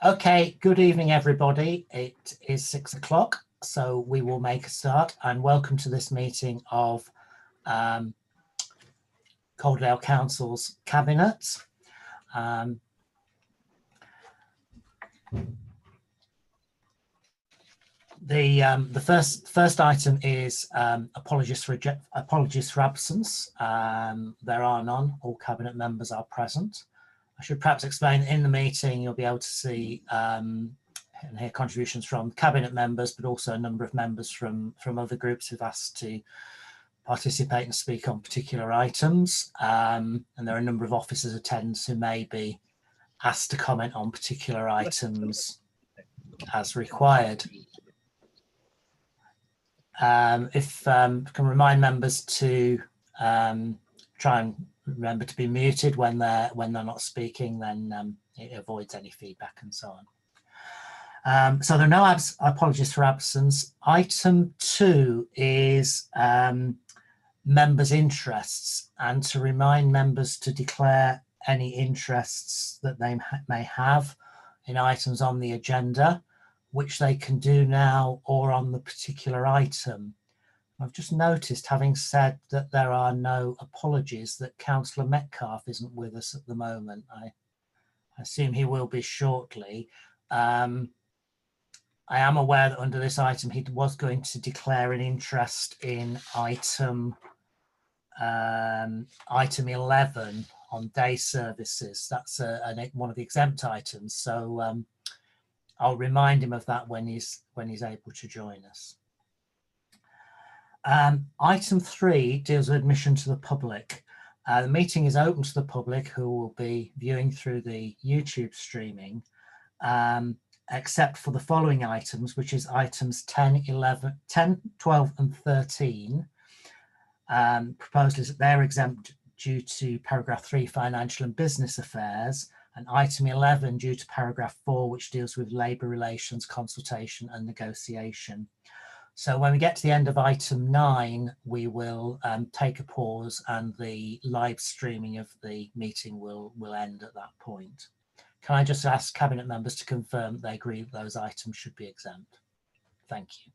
Okay, good evening, everybody. It is 6 o'clock, so we will make a start. And welcome to this meeting of Calderdale Council's Cabinet. The first item is apologies for absence. There are none. All cabinet members are present. I should perhaps explain in the meeting you'll be able to see and hear contributions from cabinet members, but also a number of members from other groups who've asked to participate and speak on particular items. And there are a number of officers attendants who may be asked to comment on particular items as required. If I can remind members to try and remember to be muted when they're not speaking, then it avoids any feedback and so on. So there are no apologies for absence. Item 2 is members' interests, and to remind members to declare any interests that they may have in items on the agenda, which they can do now or on the particular item. I've just noticed, having said that there are no apologies, that Councillor Metcalfe isn't with us at the moment. I assume he will be shortly. I am aware that under this item he was going to declare an interest in item 11 on day services. That's one of the exempt items. So I'll remind him of that when he's able to join us. Item 3 deals with admission to the public. The meeting is open to the public who will be viewing through the YouTube streaming, except for the following items, which is items 10, 12 and 13. Proposal is that they're exempt due to paragraph 3, financial and business affairs, and item 11 due to paragraph 4, which deals with labour relations, consultation and negotiation. So when we get to the end of item 9, we will take a pause and the live streaming of the meeting will end at that point. Can I just ask cabinet members to confirm that they agree that those items should be exempt? Thank you.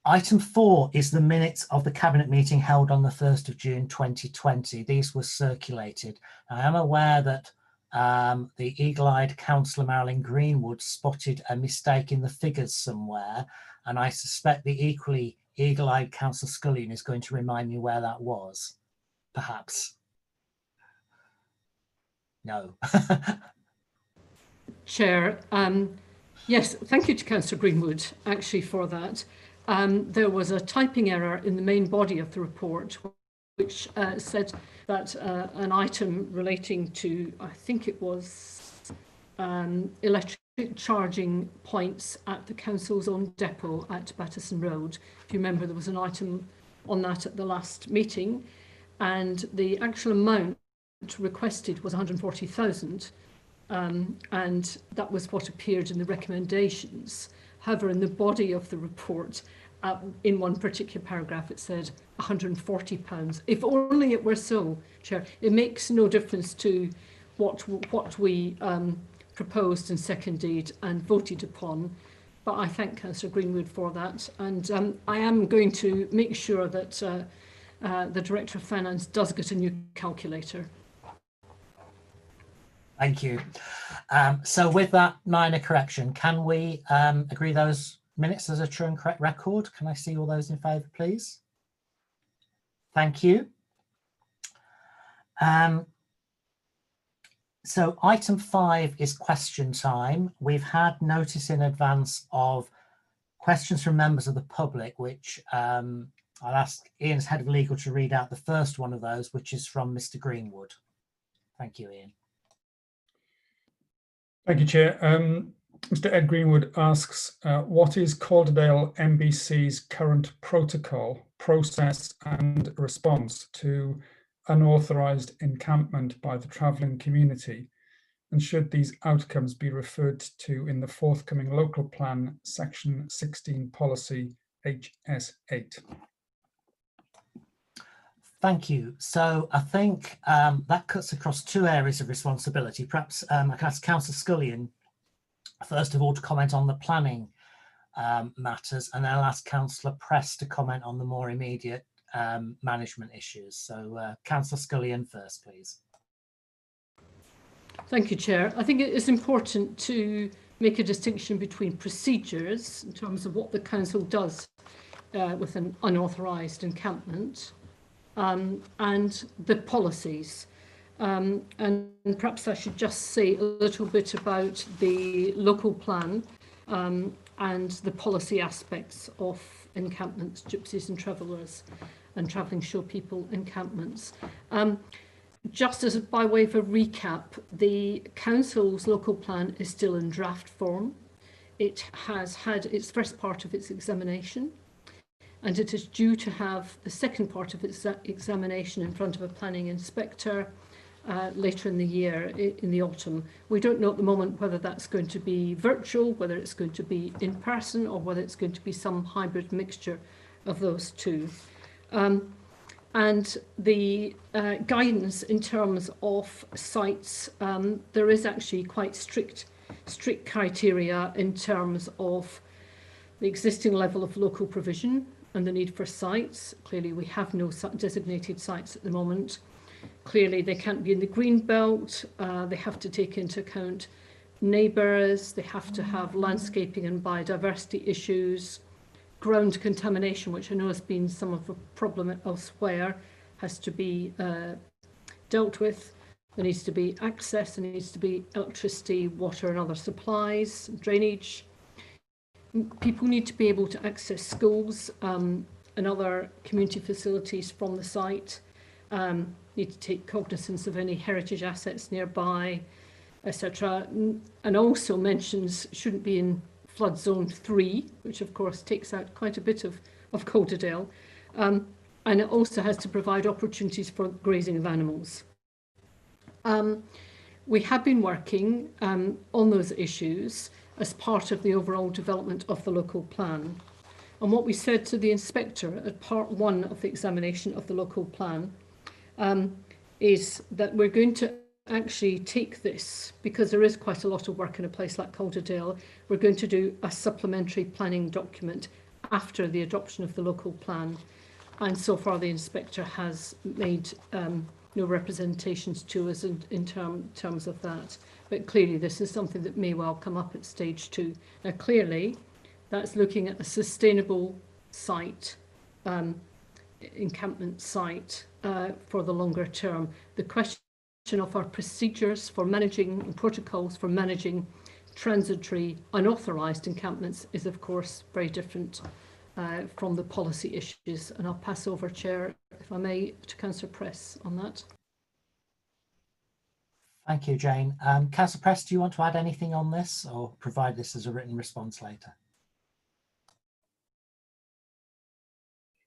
Item 4 is the minutes of the cabinet meeting held on the 1st of June 2020. These were circulated. I am aware that the eagle-eyed councillor Marilyn Greenwood spotted a mistake in the figures somewhere, and I suspect the equally eagle-eyed councillor Scullion is going to remind me where that was, perhaps. No. Chair, yes, thank you to Councillor Greenwood actually for that. There was a typing error in the main body of the report, which said that an item relating to, I think it was electric charging points at the council's own depot at Batterson Road. If you remember, there was an item on that at the last meeting, and the actual amount requested was 140,000, and that was what appeared in the recommendations. However, in the body of the report, in one particular paragraph, it said £140. If only it were so, Chair. It makes no difference to what we proposed and seconded and voted upon. But I thank Councillor Greenwood for that, and I am going to make sure that the Director of Finance does get a new calculator. Thank you. So with that minor correction, can we agree those minutes as a true and correct record? Can I see all those in favour, please? Thank you. So item 5 is question time. We've had notice in advance of questions from members of the public, which I'll ask Ian's head of legal to read out the first one of those, which is from Mr. Greenwood. Thank you, Ian. Thank you, Chair. Mr. Ed Greenwood asks, what is Calderdale MBC's current protocol, process and response to unauthorised encampment by the travelling community? And should these outcomes be referred to in the forthcoming local plan, section 16 policy HS8? Thank you. So I think that cuts across two areas of responsibility. Perhaps I can ask Councillor Scullion, first of all, to comment on the planning matters, and then I'll ask Councillor Press to comment on the more immediate management issues. So Councillor Scullion first, please. Thank you, Chair. I think it is important to make a distinction between procedures in terms of what the council does with an unauthorised encampment and the policies. And perhaps I should just say a little bit about the local plan and the policy aspects of encampments, gypsies and travellers and travelling show people encampments. Just as by way of a recap, the council's local plan is still in draft form. It has had its first part of its examination, and it is due to have the second part of its examination in front of a planning inspector later in the year, in the autumn. We don't know at the moment whether that's going to be virtual, whether it's going to be in person, or whether it's going to be some hybrid mixture of those two. And the guidance in terms of sites, there is actually quite strict criteria in terms of the existing level of local provision and the need for sites. Clearly, we have no designated sites at the moment. Clearly, they can't be in the green belt. They have to take into account neighbours. They have to have landscaping and biodiversity issues. Ground contamination, which I know has been some of a problem elsewhere, has to be dealt with. There needs to be access, there needs to be electricity, water and other supplies, drainage. People need to be able to access schools and other community facilities from the site. Need to take cognizance of any heritage assets nearby, etc. And also mentions shouldn't be in flood zone 3, which of course takes out quite a bit of Calderdale, and it also has to provide opportunities for grazing of animals. We have been working on those issues as part of the overall development of the local plan. And what we said to the inspector at part 1 of the examination of the local plan is that we're going to actually take this, because there is quite a lot of work in a place like Calderdale, we're going to do a supplementary planning document after the adoption of the local plan. And so far the inspector has made no representations to us in terms of that. But clearly this is something that may well come up at stage 2. Now clearly that's looking at a sustainable site, encampment site for the longer term. The question of our procedures for managing and protocols for managing transitory unauthorised encampments is of course very different from the policy issues. And I'll pass over, Chair, if I may, to Councillor Press on that. Thank you, Jane. Councillor Press, do you want to add anything on this or provide this as a written response later?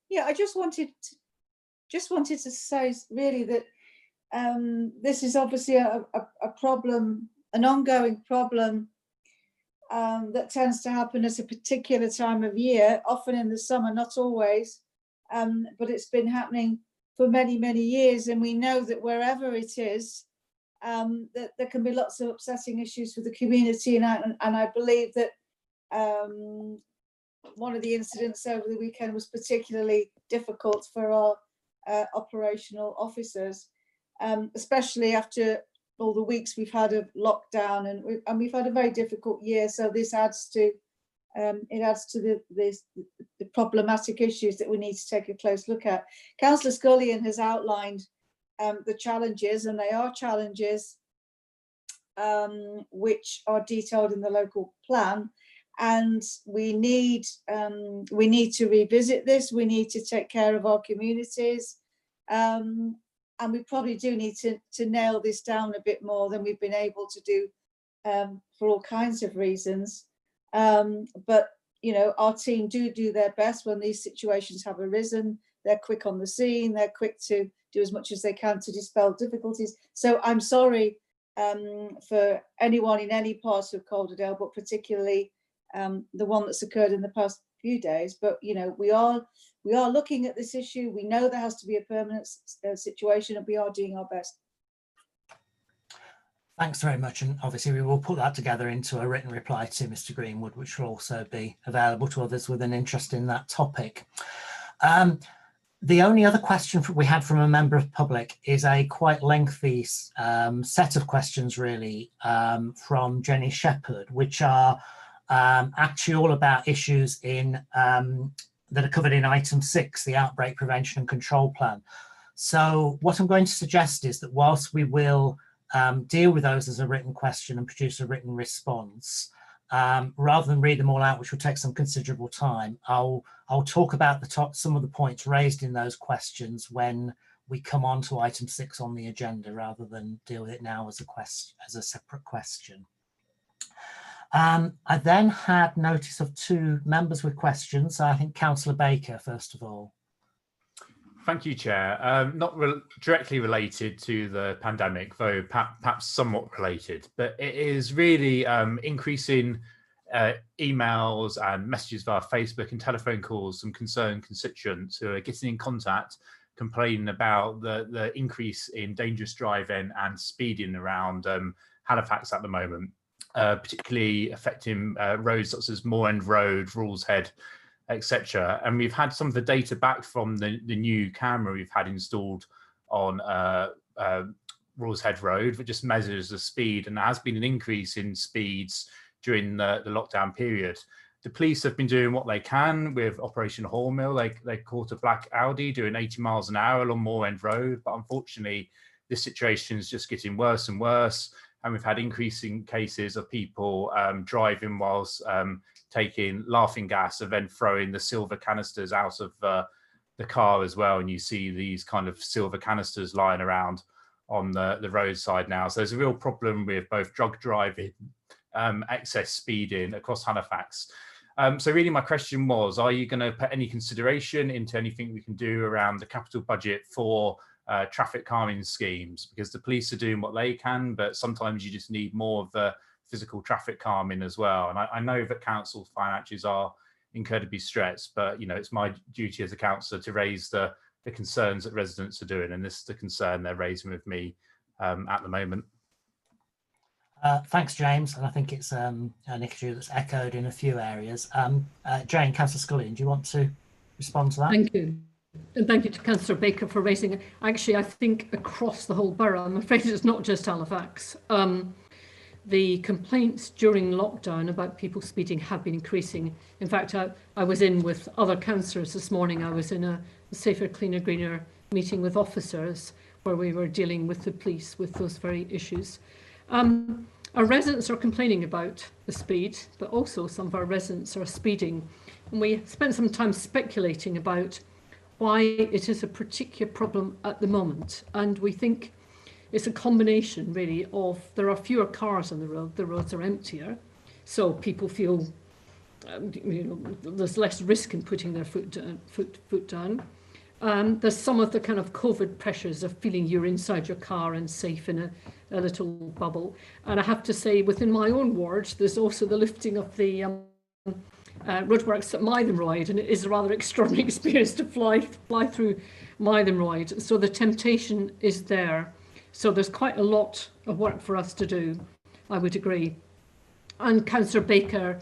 Yeah, I just wanted to say really that this is obviously a problem, an ongoing problem that tends to happen at a particular time of year, often in the summer, not always, but it's been happening for many, many years. And we know that wherever it is, that there can be lots of upsetting issues for the community. And I believe that one of the incidents over the weekend was particularly difficult for our operational officers. Especially after all the weeks we've had of lockdown, and we've had a very difficult year. So this adds to the problematic issues that we need to take a close look at. Councillor Scullion has outlined the challenges, and they are challenges which are detailed in the local plan. And we need to revisit this. We need to take care of our communities. And we probably do need to nail this down a bit more than we've been able to do for all kinds of reasons. But, you know, our team do their best when these situations have arisen. They're quick on the scene. They're quick to do as much as they can to dispel difficulties. So I'm sorry for anyone in any part of Calderdale, but particularly the one that's occurred in the few days, but you know, we are looking at this issue. We know there has to be a permanent situation, and we are doing our best. Thanks very much, and obviously we will put that together into a written reply to Mr. Greenwood, which will also be available to others with an interest in that topic. The only other question we had from a member of public is a quite lengthy set of questions, really, from Jenny Shepherd, which are actually all about issues in that are covered in item 6, the Outbreak Prevention and Control Plan. So what I'm going to suggest is that whilst we will deal with those as a written question and produce a written response, rather than read them all out, which will take some considerable time, I'll talk about some of the points raised in those questions when we come on to item 6 on the agenda, rather than deal with it now as a separate question. I then had notice of 2 members with questions. I think Councillor Baker, first of all. Thank you, Chair. Not directly related to the pandemic, though perhaps somewhat related, but it is really increasing emails and messages via Facebook and telephone calls from concerned constituents who are getting in contact, complaining about the increase in dangerous driving and speeding around Halifax at the moment, particularly affecting roads such as Moor End Road, Rules Head, etc. And we've had some of the data back from the new camera we've had installed on Rules Head Road, which just measures the speed, and there has been an increase in speeds during the lockdown period. The police have been doing what they can with Operation Hornmill. They caught a black Audi doing 80 miles an hour along Moor End Road, but unfortunately this situation is just getting worse and worse, and we've had increasing cases of people driving whilst taking laughing gas and then throwing the silver canisters out of the car as well. And you see these kind of silver canisters lying around on the roadside now. So there's a real problem with both drug driving, excess speeding across Halifax. So really my question was, are you going to put any consideration into anything we can do around the capital budget for traffic calming schemes? Because the police are doing what they can, but sometimes you just need more of the physical traffic calming as well. And I know that council finances are incredibly stretched, but you know, it's my duty as a councillor to raise the concerns that residents are doing, and this is the concern they're raising with me at the moment. Thanks, James, and I think it's an issue that's echoed in a few areas. Jane, Councillor Scullion, do you want to respond to that? Thank you. And thank you to Councillor Baker for raising it. Actually, I think across the whole borough, I'm afraid it's not just Halifax. The complaints during lockdown about people speeding have been increasing. In fact, I was in with other councillors this morning. I was in a Safer, Cleaner, Greener meeting with officers where we were dealing with the police with those very issues. Our residents are complaining about the speed, but also some of our residents are speeding. And we spent some time speculating about why it is a particular problem at the moment. And we think it's a combination really of there are fewer cars on the road, the roads are emptier, so people feel there's less risk in putting their foot down. There's some of the kind of COVID pressures of feeling you're inside your car and safe in a little bubble. And I have to say, within my own ward, there's also the lifting of the roadworks at Mythenroyd, and it is a rather extraordinary experience to fly through Mythenroyd. So the temptation is there. So there's quite a lot of work for us to do, I would agree. And Councillor Baker,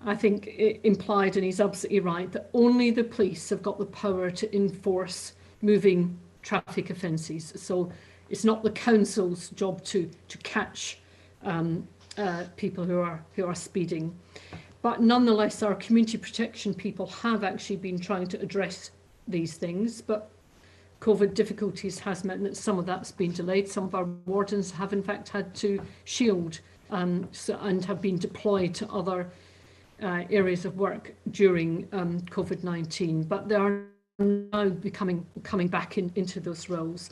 I think, implied, and he's absolutely right, that only the police have got the power to enforce moving traffic offences. So it's not the council's job to catch people who are speeding. But nonetheless, our community protection people have actually been trying to address these things, but COVID difficulties has meant that some of that's been delayed. Some of our wardens have in fact had to shield and have been deployed to other areas of work during COVID-19, but they are now coming back into those roles.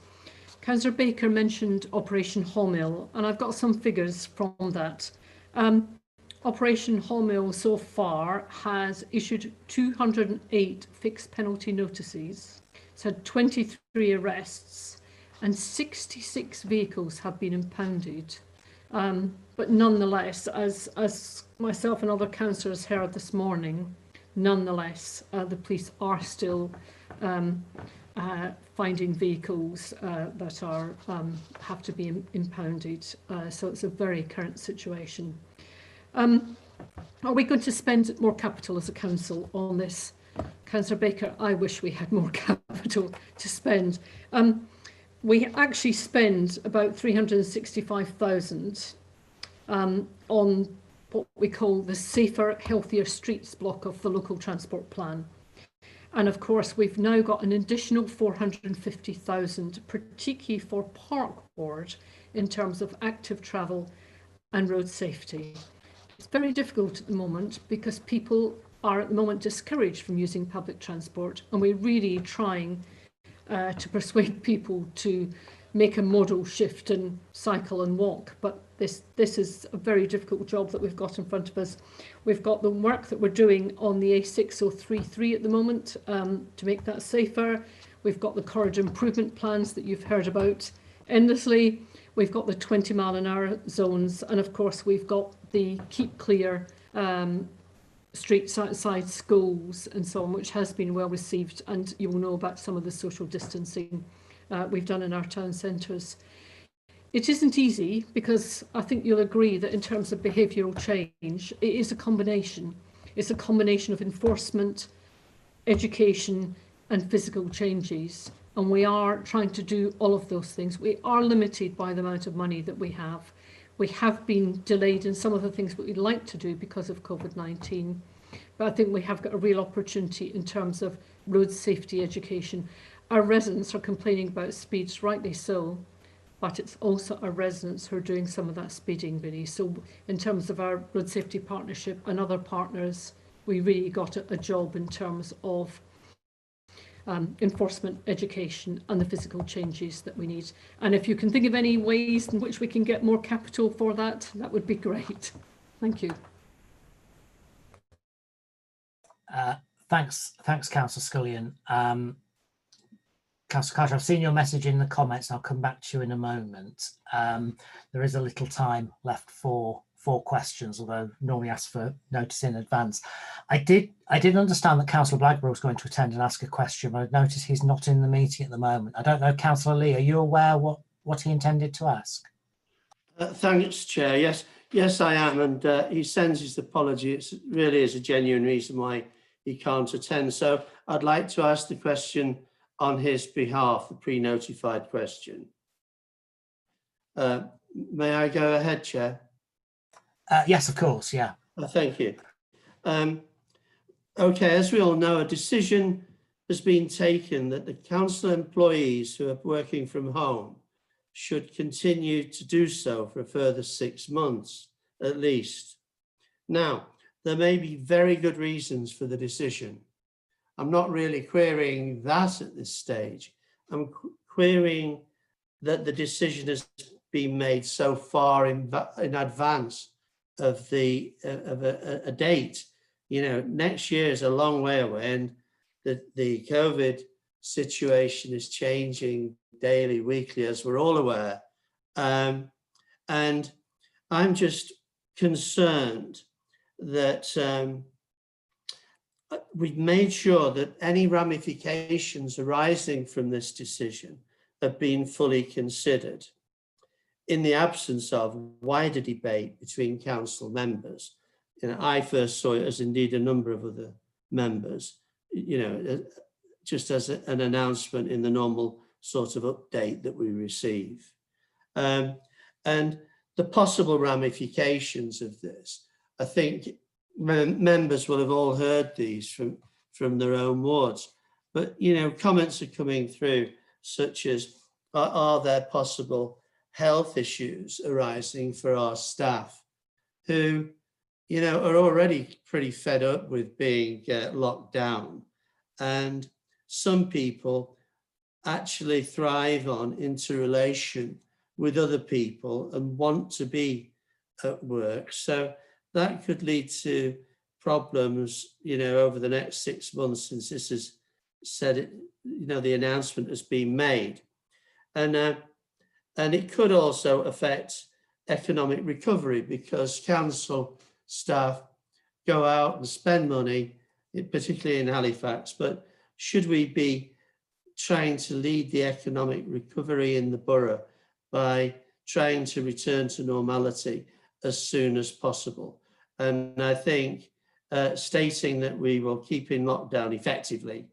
Councillor Baker mentioned Operation Hornmill, and I've got some figures from that. Operation Hornmill so far has issued 208 fixed penalty notices. It's had 23 arrests and 66 vehicles have been impounded. But nonetheless, as myself and other councillors heard this morning, Nonetheless, the police are still finding vehicles that are have to be impounded. So it's a very current situation. Are we going to spend more capital as a council on this? Councillor Baker, I wish we had more capital to spend. We actually spend about 365,000 on what we call the Safer, Healthier Streets block of the local transport plan. And of course, we've now got an additional 450,000, particularly for Park Ward, in terms of active travel and road safety. It's very difficult at the moment because people are at the moment discouraged from using public transport, and we're really trying to persuade people to make a modal shift and cycle and walk. But this is a very difficult job that we've got in front of us. We've got the work that we're doing on the A6033 at the moment to make that safer. We've got the corridor improvement plans that you've heard about endlessly. We've got the 20-mile-an-hour zones, and of course we've got the keep clear streets outside schools and so on, which has been well received, and you will know about some of the social distancing we've done in our town centres. It isn't easy because I think you'll agree that in terms of behavioural change, it is a combination. It's a combination of enforcement, education and physical changes. And we are trying to do all of those things. We are limited by the amount of money that we have. We have been delayed in some of the things that we'd like to do because of COVID-19. But I think we have got a real opportunity in terms of road safety education. Our residents are complaining about speeds, rightly so, but it's also our residents who are doing some of that speeding really. So in terms of our road safety partnership and other partners, we really got a job in terms of enforcement, education and the physical changes that we need. And if you can think of any ways in which we can get more capital for that, that would be great. Thank you. Thanks, Councillor Scullion. Councillor Carter, I've seen your message in the comments. I'll come back to you in a moment. There is a little time left for questions, although normally ask for notice in advance. I did understand that Councillor Blackburn was going to attend and ask a question, but I've noticed he's not in the meeting at the moment. I don't know, Councillor Lee, are you aware what he intended to ask? Thanks, Chair. Yes, I am, and he sends his apology. It really is a genuine reason why he can't attend. So I'd like to ask the question on his behalf, the pre-notified question. May I go ahead, Chair? Yes, of course, yeah. Thank you. Okay, as we all know, a decision has been taken that the council employees who are working from home should continue to do so for a further 6 months at least. Now, there may be very good reasons for the decision. I'm not really querying that at this stage. I'm querying that the decision has been made so far in advance of a date. You know, next year is a long way away, and the COVID situation is changing daily, weekly, as we're all aware. And I'm just concerned that we've made sure that any ramifications arising from this decision have been fully considered in the absence of wider debate between council members. You know, I first saw it, as indeed a number of other members, you know, just as an announcement in the normal sort of update that we receive. And the possible ramifications of this, I think members will have all heard these from their own wards, but, you know, comments are coming through such as, are there possible health issues arising for our staff who, you know, are already pretty fed up with being locked down. And some people actually thrive on interrelation with other people and want to be at work. So that could lead to problems, you know, over the next 6 months, since this is said, it, you know, the announcement has been made. And it could also affect economic recovery, because council staff go out and spend money particularly in Halifax, but should we be trying to lead the economic recovery in the borough by trying to return to normality as soon as possible? And I think stating that we will keep in lockdown effectively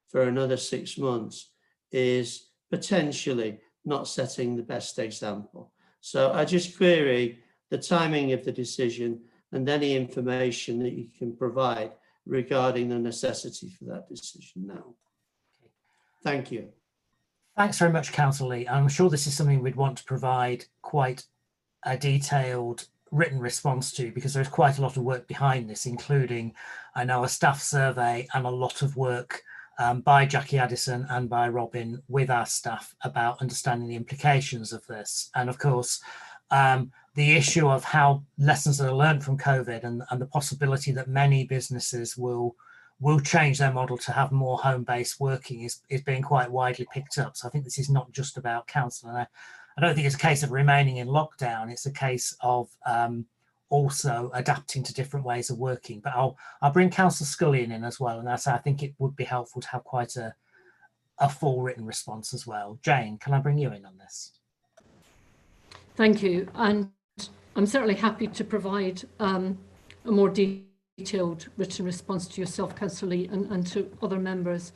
for another 6 months is potentially not setting the best example. So I just query the timing of the decision and any information that you can provide regarding the necessity for that decision now. Thank you. Thanks very much, Councillor Lee. I'm sure this is something we'd want to provide quite a detailed written response to, because there's quite a lot of work behind this, including, I know, a staff survey and a lot of work by Jackie Addison and by Robin with our staff about understanding the implications of this. And of course, the issue of how lessons are learned from COVID and the possibility that many businesses will change their model to have more home-based working is being quite widely picked up. So I think this is not just about council. And I don't think it's a case of remaining in lockdown. It's a case of also adapting to different ways of working. But I'll bring Councillor Scullion in as well. And I think it would be helpful to have quite a full written response as well. Jane, can I bring you in on this? Thank you. And I'm certainly happy to provide a more detailed written response to yourself, Councillor Lee, and to other members.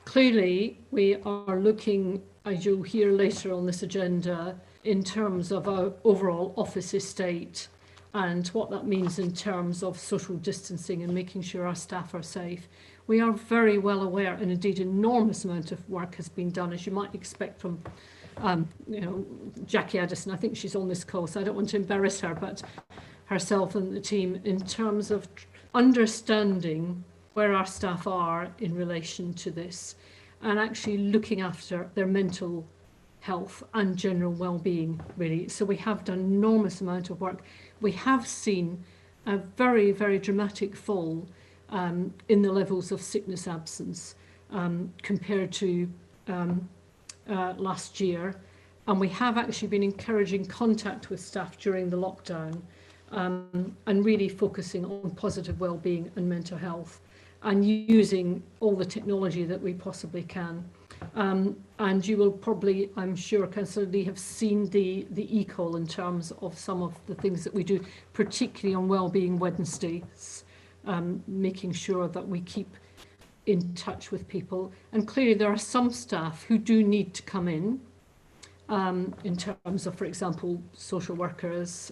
Clearly, we are looking, as you'll hear later on this agenda, in terms of our overall office estate and what that means in terms of social distancing and making sure our staff are safe. We are very well aware, and indeed enormous amount of work has been done, as you might expect from Jackie Addison. I think she's on this call, so I don't want to embarrass her, but herself and the team in terms of understanding where our staff are in relation to this and actually looking after their mental health and general well-being, really. So we have done an enormous amount of work. We have seen a very, very dramatic fall in the levels of sickness absence compared to last year. And we have actually been encouraging contact with staff during the lockdown and really focusing on positive well-being and mental health and using all the technology that we possibly can. And you will probably, I'm sure, Councillor Lee, have seen the e-call in terms of some of the things that we do, particularly on Wellbeing Wednesdays, making sure that we keep in touch with people. And clearly there are some staff who do need to come in terms of, for example, social workers,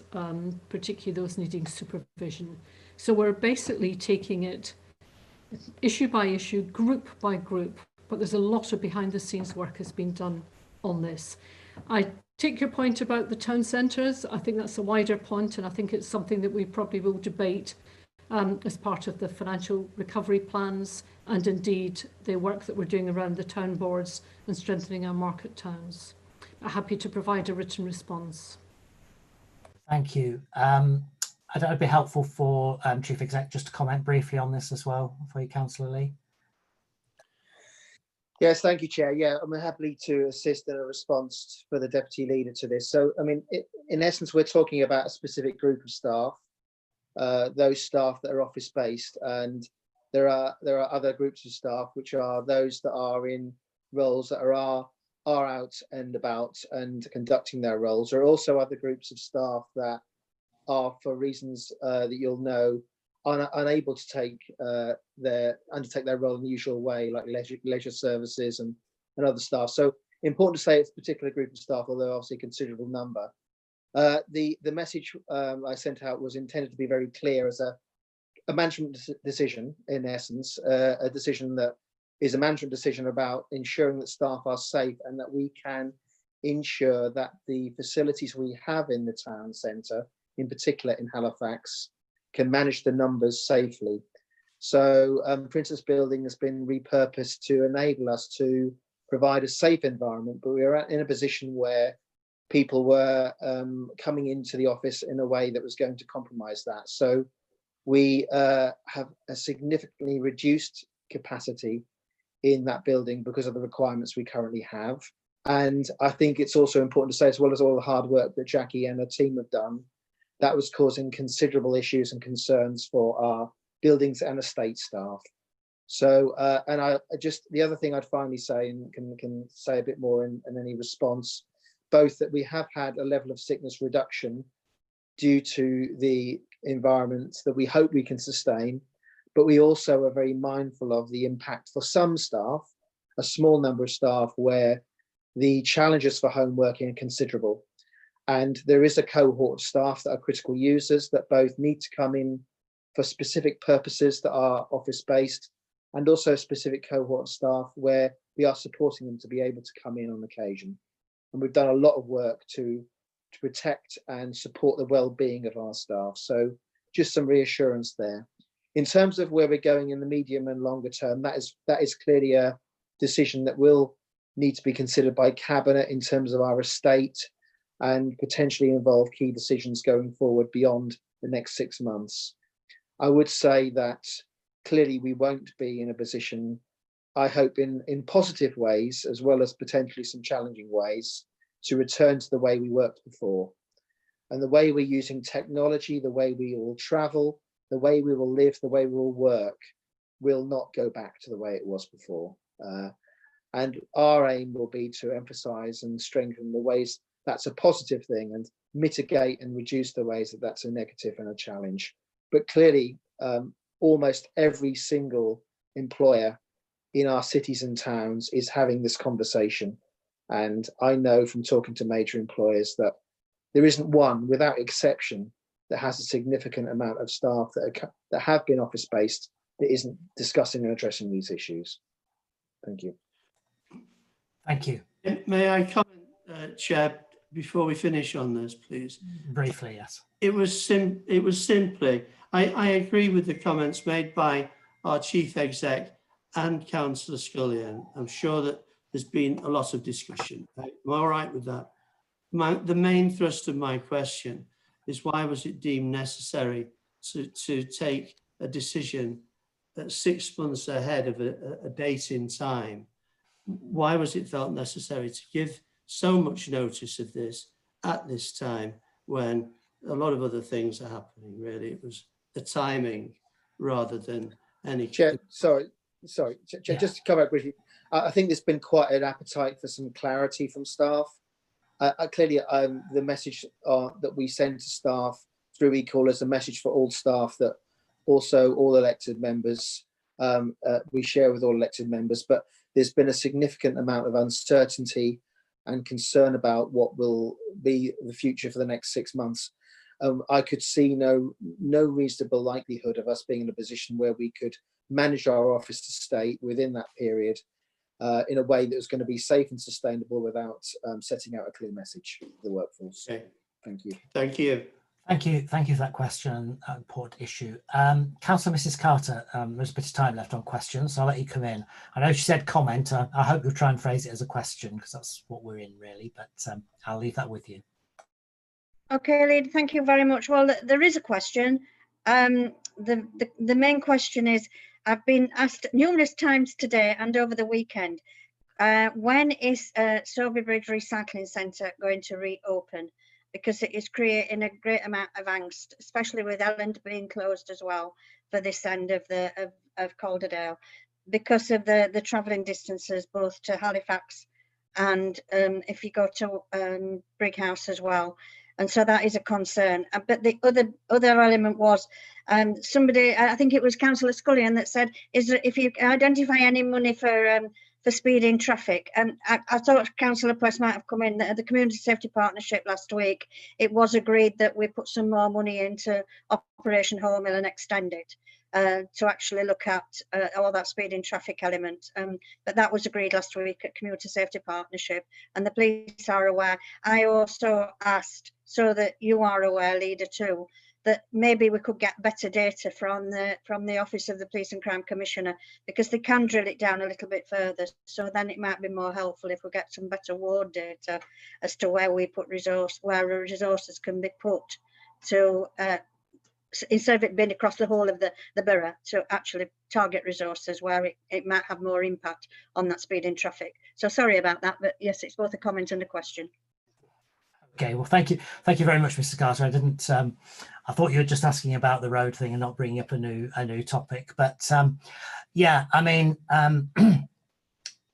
particularly those needing supervision. So we're basically taking it issue by issue, group by group, but there's a lot of behind the scenes work has been done on this. I take your point about the town centres. I think that's a wider point, and I think it's something that we probably will debate as part of the financial recovery plans and indeed the work that we're doing around the town boards and strengthening our market towns. I'm happy to provide a written response. Thank you. I thought it'd be helpful for Chief Exec just to comment briefly on this as well for you, Councillor Lee. Yes, thank you, Chair. Yeah, I'm happy to assist in a response for the Deputy Leader to this. So, I mean, in essence, we're talking about a specific group of staff, those staff that are office-based, and there are other groups of staff which are those that are in roles that are out and about and conducting their roles. There are also other groups of staff that are, for reasons that you'll know, unable to undertake their role in the usual way, like leisure services and other staff. So important to say it's a particular group of staff, although obviously a considerable number. The message I sent out was intended to be very clear as a management decision, in essence, a decision that is a management decision about ensuring that staff are safe and that we can ensure that the facilities we have in the town centre, in particular in Halifax, can manage the numbers safely. So Princess Building has been repurposed to enable us to provide a safe environment, but we are in a position where people were coming into the office in a way that was going to compromise that. So we have a significantly reduced capacity in that building because of the requirements we currently have. And I think it's also important to say, as well as all the hard work that Jackie and her team have done, that was causing considerable issues and concerns for our buildings and estate staff. So, and I just, the other thing I'd finally say, and can say a bit more in any response, both that we have had a level of sickness reduction due to the environment that we hope we can sustain, but we also are very mindful of the impact for some staff, a small number of staff, where the challenges for home working are considerable. And there is a cohort of staff that are critical users that both need to come in for specific purposes that are office-based, and also a specific cohort of staff where we are supporting them to be able to come in on occasion. And we've done a lot of work to protect and support the well-being of our staff. So just some reassurance there. In terms of where we're going in the medium and longer term, that is clearly a decision that will need to be considered by Cabinet in terms of our estate, and potentially involve key decisions going forward beyond the next 6 months. I would say that clearly we won't be in a position, I hope in positive ways, as well as potentially some challenging ways, to return to the way we worked before. And the way we're using technology, the way we will travel, the way we will live, the way we will work, will not go back to the way it was before. And our aim will be to emphasize and strengthen the ways that's a positive thing, and mitigate and reduce the ways that that's a negative and a challenge. But clearly, almost every single employer in our cities and towns is having this conversation. And I know from talking to major employers that there isn't one, without exception, that has a significant amount of staff that have been office-based that isn't discussing and addressing these issues. Thank you. Thank you. May I comment, Chair, before we finish on this, please? Briefly, yes. It was simply, I agree with the comments made by our Chief Exec and Councillor Scullion. I'm sure that there's been a lot of discussion. I'm all right with that. The main thrust of my question is, why was it deemed necessary to take a decision at 6 months ahead of a date in time? Why was it felt necessary to give so much notice of this at this time, when a lot of other things are happening? Really, it was the timing rather than any. Chair, sorry, Yeah. just to come back briefly, I think there's been quite an appetite for some clarity from staff. Clearly, the message that we send to staff through eCall is a message for all staff, that also all elected members, we share with all elected members, but there's been a significant amount of uncertainty and concern about what will be the future for the next 6 months. I could see no reasonable likelihood of us being in a position where we could manage our office estate within that period in a way that was going to be safe and sustainable without setting out a clear message to the workforce. Okay. Thank you. Thank you. Thank you for that question, important issue. Councillor Mrs. Carter, there's a bit of time left on questions, so I'll let you come in. I know she said comment. I hope you'll try and phrase it as a question, because that's what we're in really, but I'll leave that with you. Okay, Lead, thank you very much. Well, there is a question. The main question is, I've been asked numerous times today and over the weekend, when is Soby Bridge Recycling Centre going to reopen? Because it is creating a great amount of angst, especially with Elland being closed as well for this end of Calderdale, because of the travelling distances both to Halifax and if you go to Brighouse as well. And so that is a concern. But the other element was somebody, I think it was Councillor Scullion, that said, is that if you identify any money for speeding traffic, and I thought Councillor Pless might have come in at the Community Safety Partnership last week. It was agreed that we put some more money into Operation Home Hill and extend it to actually look at all that speeding traffic element. But that was agreed last week at Community Safety Partnership, and the police are aware. I also asked, so that you are aware, Leader, too, that maybe we could get better data from the Office of the Police and Crime Commissioner, because they can drill it down a little bit further. So then it might be more helpful if we get some better ward data as to where we put where resources can be put to, instead of it being across the whole of the borough, to actually target resources where it might have more impact on that speeding traffic. So sorry about that, but yes, it's both a comment and a question. Okay, well, thank you very much, Mr. Carter. I didn't. I thought you were just asking about the road thing and not bringing up a new topic. But yeah, I mean,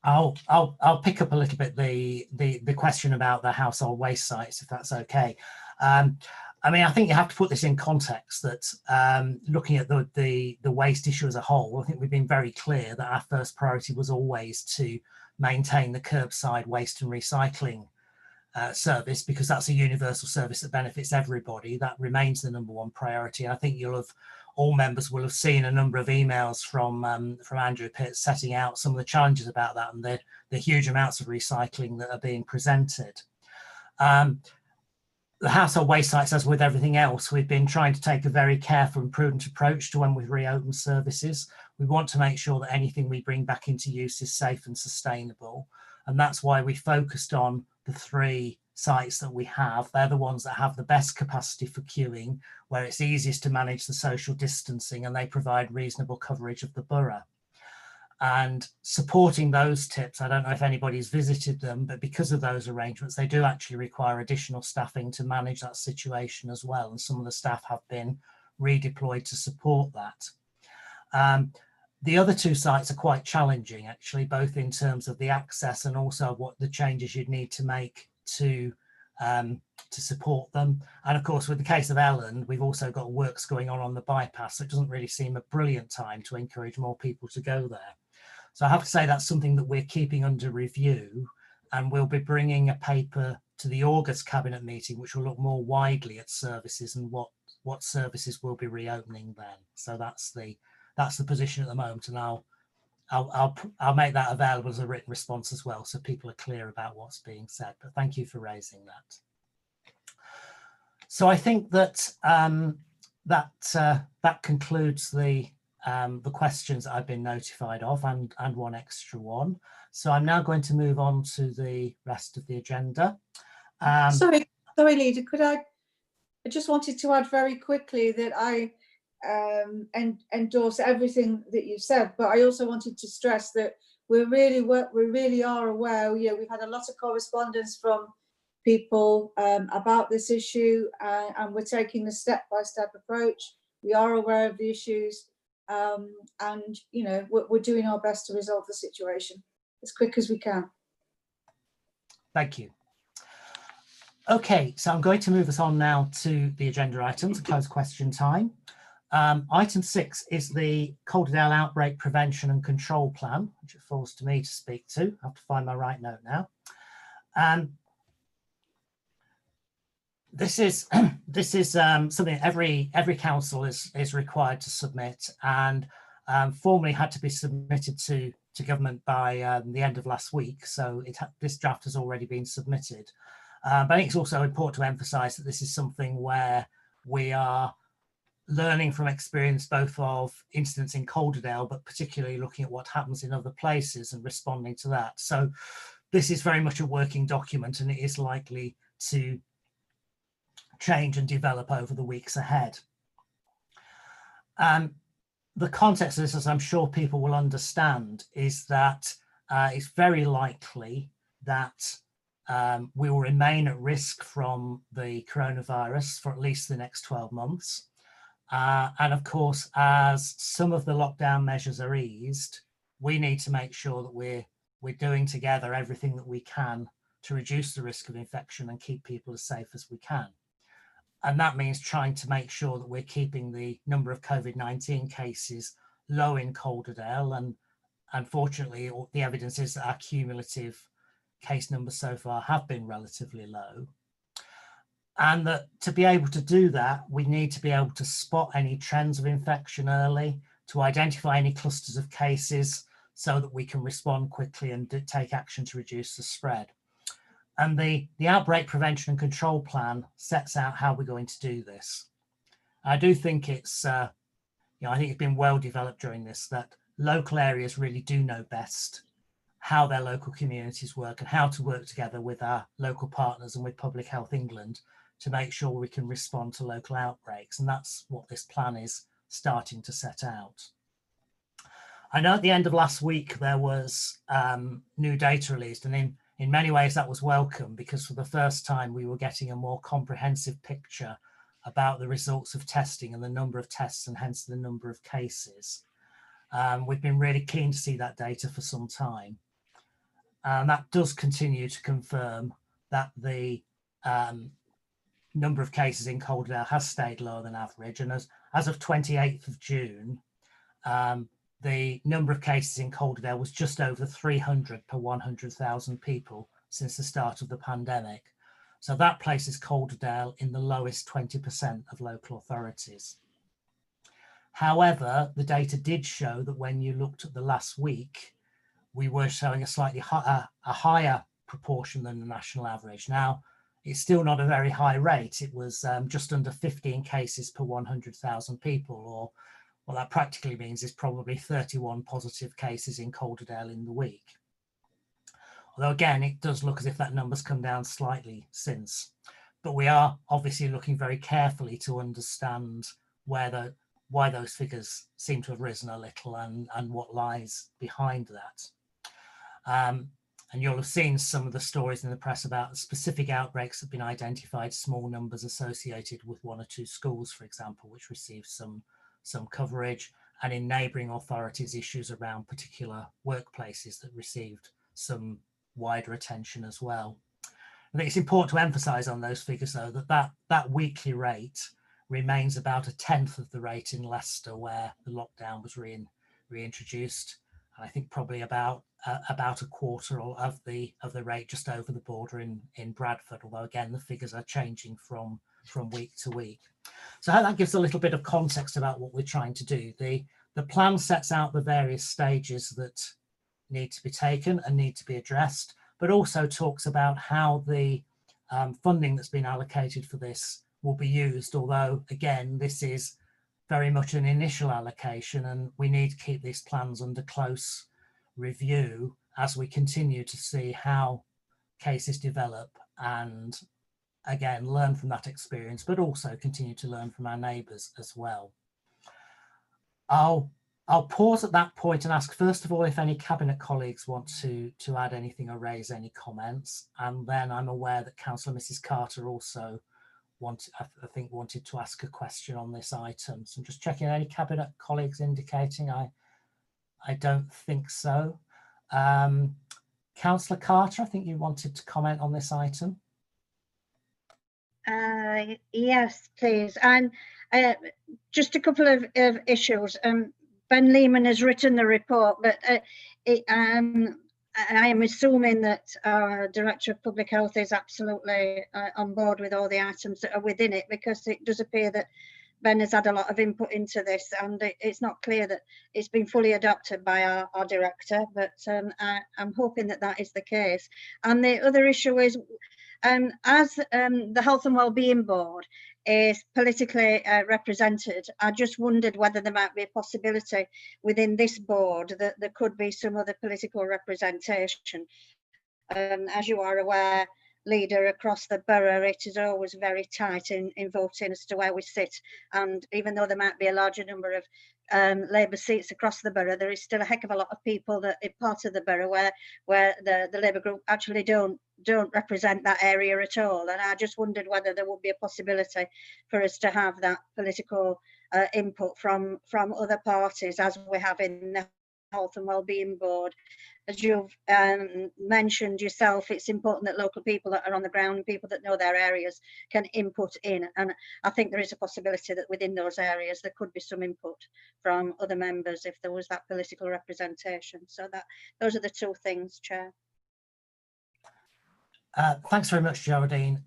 I'll pick up a little bit the question about the household waste sites, if that's okay. I mean, I think you have to put this in context that looking at the waste issue as a whole, I think we've been very clear that our first priority was always to maintain the curbside waste and recycling service, because that's a universal service that benefits everybody. That remains the #1 priority. I think all members will have seen a number of emails from Andrew Pitt setting out some of the challenges about that and the huge amounts of recycling that are being presented. The household waste sites, as with everything else, we've been trying to take a very careful and prudent approach to when we've reopened services. We want to make sure that anything we bring back into use is safe and sustainable. And that's why we focused on the 3 sites that we have. They're the ones that have the best capacity for queuing, where it's easiest to manage the social distancing, and they provide reasonable coverage of the borough. And supporting those tips, I don't know if anybody's visited them, but because of those arrangements, they do actually require additional staffing to manage that situation as well. And some of the staff have been redeployed to support that. The other 2 sites are quite challenging, actually, both in terms of the access and also what the changes you'd need to make to support them. And of course, with the case of Elland, we've also got works going on the bypass, so it doesn't really seem a brilliant time to encourage more people to go there. So I have to say that's something that we're keeping under review, and we'll be bringing a paper to the August Cabinet meeting, which will look more widely at services and what services will be reopening then. So that's the position at the moment, and I'll make that available as a written response as well, so people are clear about what's being said. But thank you for raising that. So I think that that concludes the questions that I've been notified of, and one extra one. So I'm now going to move on to the rest of the agenda. Sorry, Leader, I just wanted to add very quickly that I endorse everything that you said, but I also wanted to stress that we really are aware. We've had a lot of correspondence from people about this issue, and we're taking the step-by-step approach. We are aware of the issues, and we're doing our best to resolve the situation as quick as we can. Thank you. Okay, so I'm going to move us on now to the agenda items, close question time. Item 6 is the Calderdale Outbreak Prevention and Control Plan, which it falls to me to speak to. I have to find my right note now. This is something every council is required to submit, and formally had to be submitted to government by the end of last week. So this draft has already been submitted. But I think it's also important to emphasise that this is something where we are learning from experience, both of incidents in Calderdale, but particularly looking at what happens in other places and responding to that. So this is very much a working document, and it is likely to change and develop over the weeks ahead. The context of this, as I'm sure people will understand, is that it's very likely that we will remain at risk from the coronavirus for at least the next 12 months. And of course, as some of the lockdown measures are eased, we need to make sure that we're doing together everything that we can to reduce the risk of infection and keep people as safe as we can. And that means trying to make sure that we're keeping the number of COVID-19 cases low in Calderdale. And unfortunately, the evidence is that our cumulative case numbers so far have been relatively low. And that to be able to do that, we need to be able to spot any trends of infection early, to identify any clusters of cases so that we can respond quickly and take action to reduce the spread. And the Outbreak Prevention and Control Plan sets out how we're going to do this. I do think it's, I think it's been well developed during this, that local areas really do know best how their local communities work and how to work together with our local partners and with Public Health England to make sure we can respond to local outbreaks. And that's what this plan is starting to set out. I know at the end of last week, there was new data released, and in many ways that was welcome, because for the first time we were getting a more comprehensive picture about the results of testing and the number of tests and hence the number of cases. We've been really keen to see that data for some time. And that does continue to confirm that the number of cases in Calderdale has stayed lower than average. And as of 28th of June, the number of cases in Calderdale was just over 300 per 100,000 people since the start of the pandemic. So that places Calderdale in the lowest 20% of local authorities. However, the data did show that when you looked at the last week, we were showing a slightly higher proportion than the national average. Now, it's still not a very high rate. It was just under 15 cases per 100,000 people, or what that practically means is probably 31 positive cases in Calderdale in the week. Although again, it does look as if that number's come down slightly since. But we are obviously looking very carefully to understand why those figures seem to have risen a little and what lies behind that. And you'll have seen some of the stories in the press about specific outbreaks that have been identified, small numbers associated with one or two schools, for example, which received some coverage, and in neighbouring authorities, issues around particular workplaces that received some wider attention as well. I think it's important to emphasise on those figures, though, that weekly rate remains about 1/10 of the rate in Leicester, where the lockdown was reintroduced. I think probably about 1/4 of the rate just over the border in Bradford, although again the figures are changing from week to week. So that gives a little bit of context about what we're trying to do. The plan sets out the various stages that need to be taken and need to be addressed, but also talks about how the funding that's been allocated for this will be used, although again this is very much an initial allocation and we need to keep these plans under close review as we continue to see how cases develop and again learn from that experience, but also continue to learn from our neighbours as well. I'll pause at that point and ask first of all if any Cabinet colleagues want to add anything or raise any comments, and then I'm aware that Councillor Mrs Carter also wanted to ask a question on this item. So I'm just checking any Cabinet colleagues indicating I don't think so. Councillor Carter, I think you wanted to comment on this item. Yes, please. And just a couple of issues. Ben Lehman has written the report, but I am assuming that our Director of Public Health is absolutely on board with all the items that are within it, because it does appear that Ben has had a lot of input into this, and it's not clear that it's been fully adopted by our Director, but I'm hoping that that is the case. And the other issue is, as the Health and Wellbeing Board is politically represented, I just wondered whether there might be a possibility within this board that there could be some other political representation. As you are aware, Leader, across the borough, it is always very tight in voting as to where we sit, and even though there might be a larger number of Labour seats across the borough, there is still a heck of a lot of people that are part of the borough where the Labour group actually don't represent that area at all. And I just wondered whether there would be a possibility for us to have that political input from other parties, as we have in the Health and Wellbeing Board. As you've mentioned yourself, it's important that local people that are on the ground, people that know their areas, can input in. And I think there is a possibility that within those areas there could be some input from other members if there was that political representation. So those are the two things, Chair. Thanks very much, Geraldine.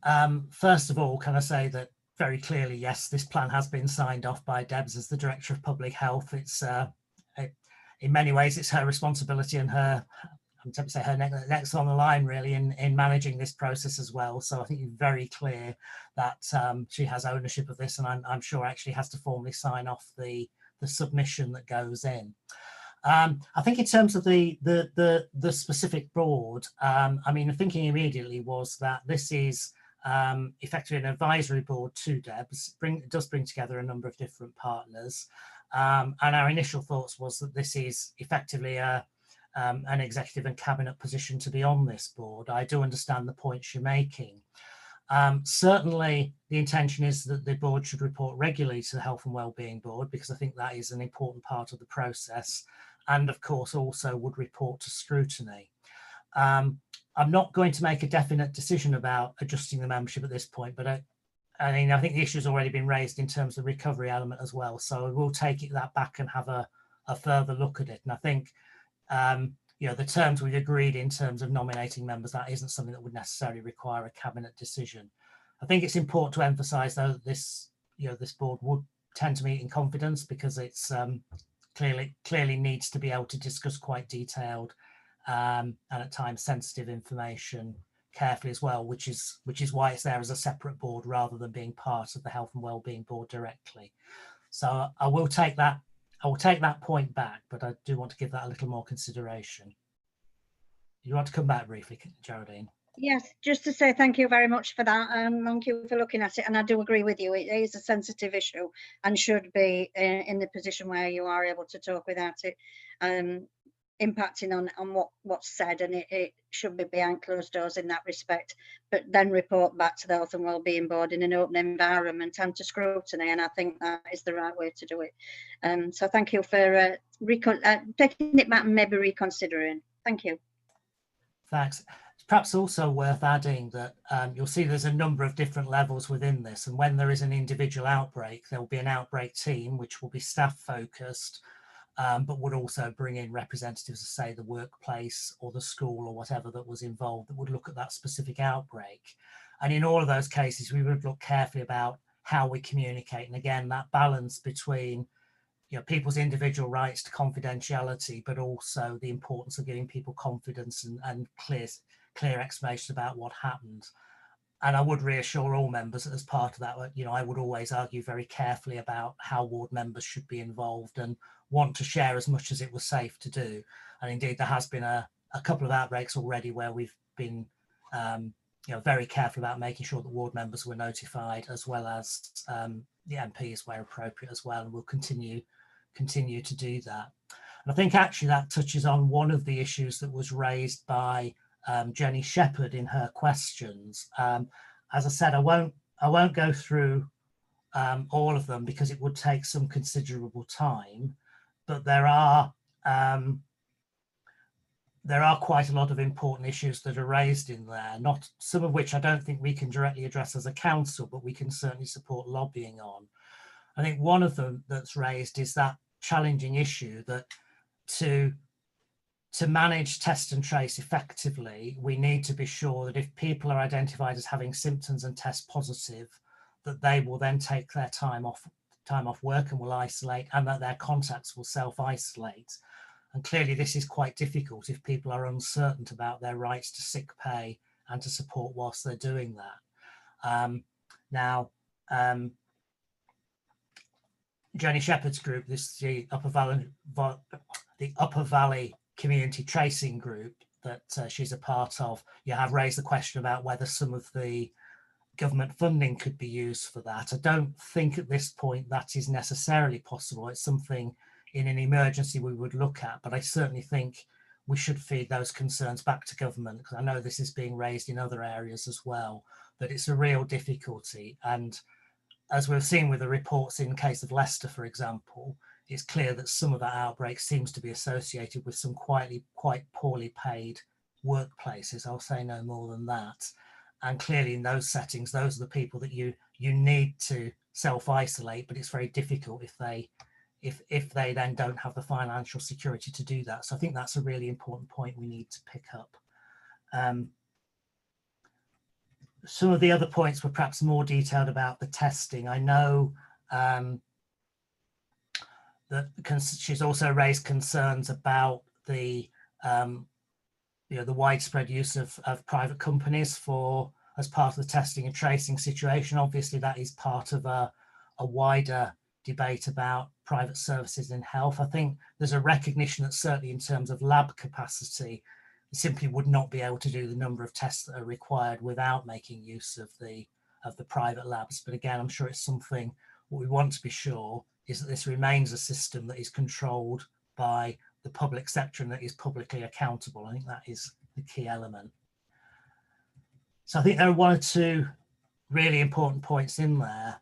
First of all, can I say that very clearly, yes, this plan has been signed off by Debs as the Director of Public Health. It's in many ways, it's her responsibility and her, I'm tempted to say her next on the line really in managing this process as well. So I think it's very clear that she has ownership of this, and I'm sure actually has to formally sign off the submission that goes in. I think in terms of the specific board, I mean, the thinking immediately was that this is effectively an advisory board to Debs. It does bring together a number of different partners. And our initial thoughts was that this is effectively a an executive and cabinet position to be on this board. I do understand the points you're making. Certainly, the intention is that the board should report regularly to the Health and Wellbeing Board, because I think that is an important part of the process, and of course also would report to scrutiny. I'm not going to make a definite decision about adjusting the membership at this point, but I mean, I think the issue has already been raised in terms of the recovery element as well. So we'll take that back and have a further look at it. And I think, you know, the terms we've agreed in terms of nominating members, that isn't something that would necessarily require a cabinet decision. I think it's important to emphasise, though, that this, you know, this board would tend to meet in confidence, because it's clearly needs to be able to discuss quite detailed and at times sensitive information carefully as well, which is why it's there as a separate board rather than being part of the Health and Wellbeing Board directly. So I will take that point back, but I do want to give that a little more consideration. You want to come back briefly, Geraldine? Yes, just to say thank you very much for that. Thank you for looking at it. And I do agree with you. It is a sensitive issue and should be in the position where you are able to talk without it impacting on what's said, and it should be behind closed doors in that respect, but then report back to the Health and Wellbeing Board in an open environment and to scrutiny, and I think that is the right way to do it. So thank you for taking it back and maybe reconsidering. Thank you. Thanks. It's perhaps also worth adding that you'll see there's a number of different levels within this, and when there is an individual outbreak, there will be an outbreak team which will be staff focused, but would also bring in representatives of, say, the workplace or the school or whatever that was involved, that would look at that specific outbreak. And in all of those cases, we would look carefully about how we communicate. And again, that balance between, you know, people's individual rights to confidentiality, but also the importance of giving people confidence and clear explanation about what happened. And I would reassure all members that as part of that, you know, I would always argue very carefully about how ward members should be involved and want to share as much as it was safe to do. And indeed, there has been a couple of outbreaks already where we've been, you know, very careful about making sure that ward members were notified, as well as the MPs where appropriate as well. And we'll continue to do that. And I think actually that touches on one of the issues that was raised by Jenny Shepherd in her questions. As I said, I won't go through all of them because it would take some considerable time, but there are quite a lot of important issues that are raised in there, not some of which I don't think we can directly address as a council, but we can certainly support lobbying on. I think one of them that's raised is that challenging issue that to manage test and trace effectively, we need to be sure that if people are identified as having symptoms and test positive, that they will then take their time off work and will isolate, and that their contacts will self-isolate. And clearly this is quite difficult if people are uncertain about their rights to sick pay and to support whilst they're doing that. Jenny Shepherd's group, this is the Upper Valley Community Tracing Group that she's a part of. You have raised the question about whether some of the government funding could be used for that. I don't think at this point that is necessarily possible. It's something in an emergency we would look at, but I certainly think we should feed those concerns back to government, because I know this is being raised in other areas as well, that it's a real difficulty. And as we've seen with the reports in case of Leicester, for example, it's clear that some of that outbreak seems to be associated with some quite poorly paid workplaces. I'll say no more than that. And clearly in those settings, those are the people that you need to self-isolate, but it's very difficult if they then don't have the financial security to do that. So I think that's a really important point we need to pick up. Some of the other points were perhaps more detailed about the testing. I know that she's also raised concerns about the the widespread use of private companies as part of the testing and tracing situation. Obviously, that is part of a wider debate about private services in health. I think there's a recognition that certainly in terms of lab capacity, simply would not be able to do the number of tests that are required without making use of the private labs. But again, I'm sure it's something what we want to be sure is that this remains a system that is controlled by the public sector and that is publicly accountable. I think that is the key element. So I think there are one or two really important points in there.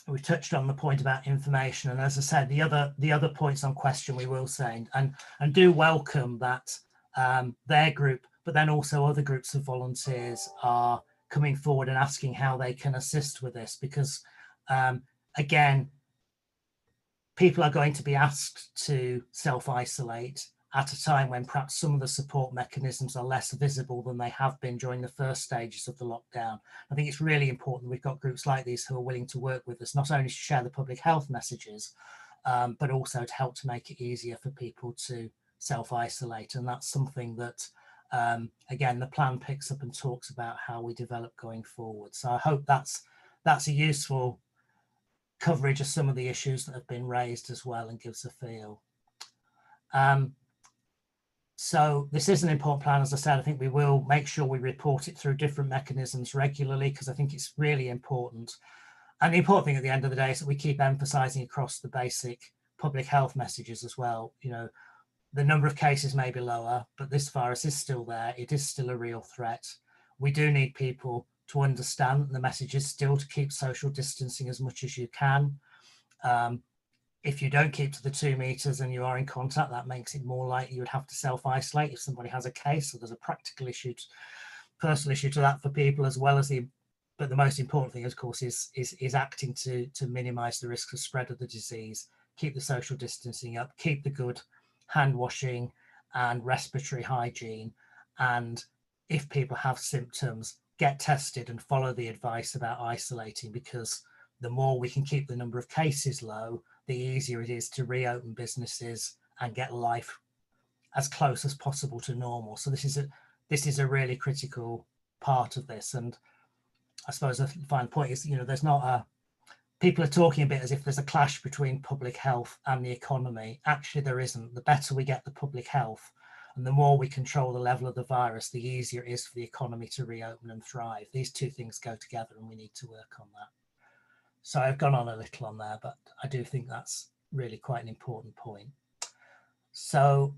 We touched on the point about information, and as I said, the other points on question we will say, and do welcome that their group, but then also other groups of volunteers are coming forward and asking how they can assist with this, because again, people are going to be asked to self-isolate at a time when perhaps some of the support mechanisms are less visible than they have been during the first stages of the lockdown. I think it's really important we've got groups like these who are willing to work with us, not only to share the public health messages, but also to help to make it easier for people to self-isolate. And that's something that, again, the plan picks up and talks about how we develop going forward. So I hope that's a useful coverage of some of the issues that have been raised as well, and gives a feel. So this is an important plan. As I said, I think we will make sure we report it through different mechanisms regularly, because I think it's really important. And the important thing at the end of the day is that we keep emphasising across the basic public health messages as well. You know, the number of cases may be lower, but this virus is still there. It is still a real threat. We do need people to understand the message is still to keep social distancing as much as you can. If you don't keep to the 2 meters and you are in contact, that makes it more likely you would have to self-isolate if somebody has a case. So there's a practical issue, personal issue to that for people, as well as but the most important thing, of course, is acting to minimize the risk of spread of the disease, keep the social distancing up, keep the good hand washing and respiratory hygiene. And if people have symptoms, get tested and follow the advice about isolating, because the more we can keep the number of cases low, the easier it is to reopen businesses and get life as close as possible to normal. So this is a really critical part of this. And I suppose the final point is, you know, there's not people are talking a bit as if there's a clash between public health and the economy. Actually, there isn't. The better we get the public health and the more we control the level of the virus, the easier it is for the economy to reopen and thrive. These two things go together, and we need to work on that. So I've gone on a little on there, but I do think that's really quite an important point. So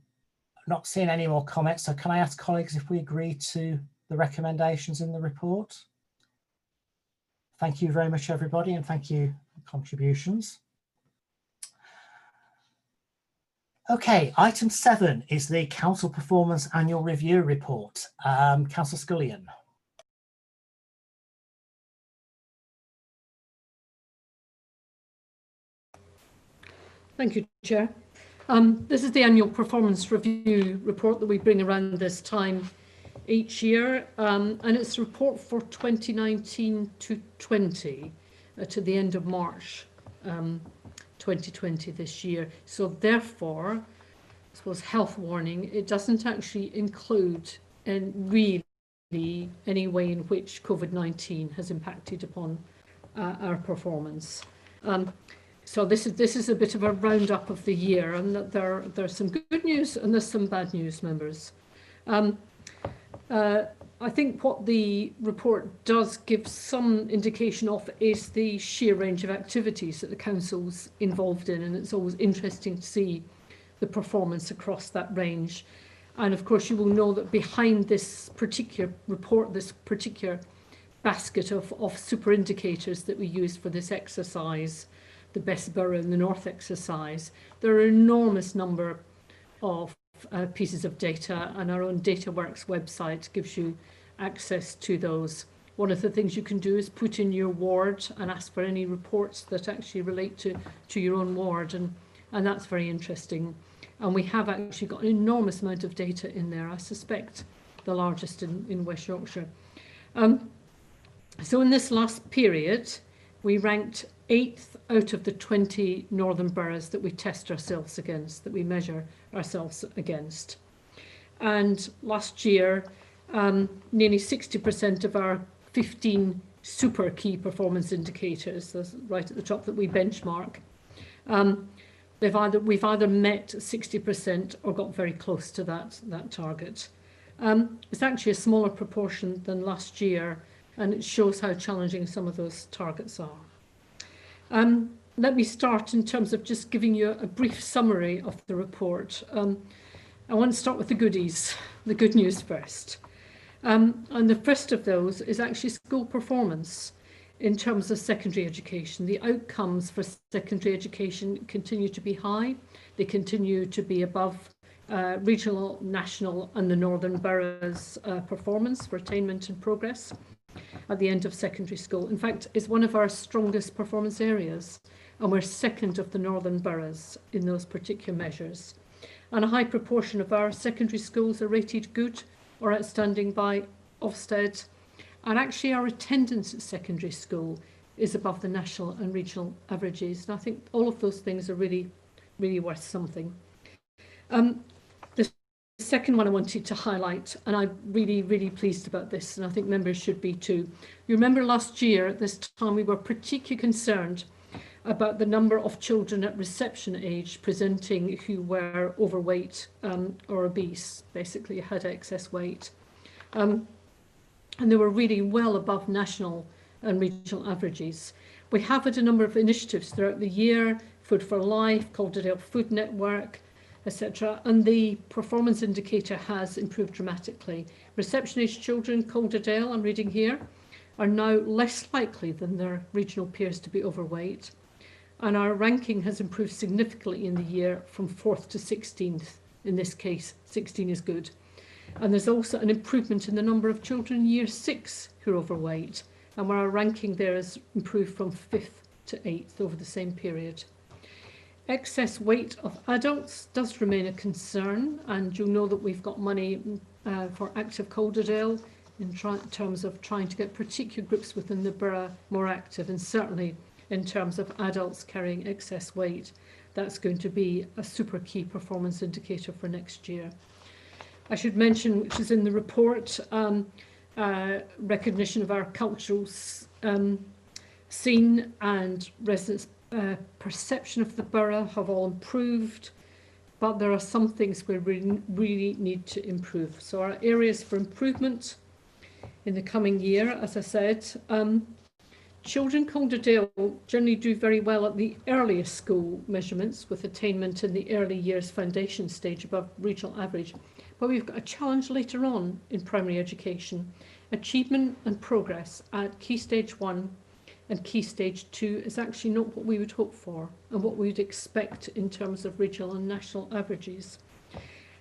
I'm not seeing any more comments. So can I ask colleagues if we agree to the recommendations in the report? Thank you very much, everybody, and thank you for contributions. Okay, item 7 is the Council Performance Annual Review Report. Councillor Scullion. Thank you, Chair. This is the annual performance review report that we bring around this time each year, and it's a report for 2019 to 20, to the end of March 2020 this year. So therefore, I suppose health warning, it doesn't actually include really any way in which COVID-19 has impacted upon our performance. So this is a bit of a roundup of the year, and there's some good news and there's some bad news, members. I think what the report does give some indication of is the sheer range of activities that the council's involved in, and it's always interesting to see the performance across that range. And of course, you will know that behind this particular report, this particular basket of super indicators that we use for this exercise, the Best Borough in the North exercise, there are an enormous number of pieces of data, and our own DataWorks website gives you access to those. One of the things you can do is put in your ward and ask for any reports that actually relate to your own ward, and that's very interesting. And we have actually got an enormous amount of data in there, I suspect the largest in West Yorkshire. So in this last period, we ranked 8th out of the 20 northern boroughs that we test ourselves against, that we measure ourselves against. And last year, nearly 60% of our 15 super key performance indicators, that's right at the top, that we benchmark, we've either met 60% or got very close to that target. It's actually a smaller proportion than last year, and it shows how challenging some of those targets are. let me start in terms of just giving you a brief summary of the report. I want to start with the goodies, the good news first. And the first of those is actually school performance in terms of secondary education. The outcomes for secondary education continue to be high. They continue to be above regional, national and the Northern Boroughs' performance for attainment and progress at the end of secondary school. In fact, it's one of our strongest performance areas, and we're second of the Northern Boroughs in those particular measures. And a high proportion of our secondary schools are rated good or outstanding by Ofsted. And actually our attendance at secondary school is above the national and regional averages. And I think all of those things are really, really worth something. The second one I wanted to highlight, and I'm really, really pleased about this, and I think members should be too. You remember last year at this time we were particularly concerned about the number of children at reception age presenting who were overweight or obese, basically had excess weight. And they were really well above national and regional averages. We have had a number of initiatives throughout the year, Food for Life, Calderdale Food Network, etc. And the performance indicator has improved dramatically. Reception age children, Calderdale, I'm reading here, are now less likely than their regional peers to be overweight. And our ranking has improved significantly in the year from 4th to 16th. In this case, 16 is good. And there's also an improvement in the number of children in year 6 who are overweight, and where our ranking there has improved from 5th to 8th over the same period. Excess weight of adults does remain a concern, and you'll know that we've got money for Active Calderdale in terms of trying to get particular groups within the borough more active, and certainly in terms of adults carrying excess weight. That's going to be a super key performance indicator for next year. I should mention, which is in the report, recognition of our cultural scene and residents' perception of the borough have all improved, but there are some things we really need to improve. So our areas for improvement in the coming year, as I said, children Calderdale generally do very well at the earliest school measurements with attainment in the early years foundation stage above regional average. But we've got a challenge later on in primary education. Achievement and progress at Key Stage 1 and Key Stage 2 is actually not what we would hope for and what we would expect in terms of regional and national averages.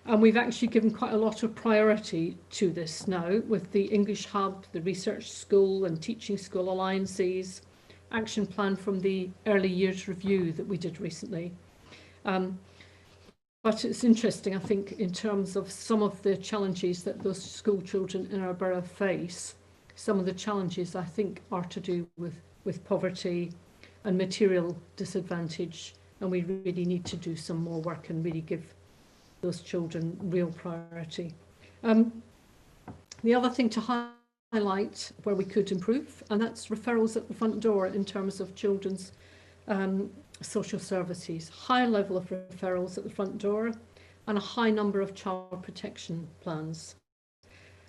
And we've actually given quite a lot of priority to this now with the English Hub, the Research School and Teaching School Alliances, action plan from the Early Years Review that we did recently. But it's interesting, I think, in terms of some of the challenges that those school children in our borough face. Some of the challenges, I think, are to do with poverty and material disadvantage. And we really need to do some more work and really give those children real priority. The other thing to highlight where we could improve, and that's referrals at the front door in terms of children's social services, high level of referrals at the front door and a high number of child protection plans.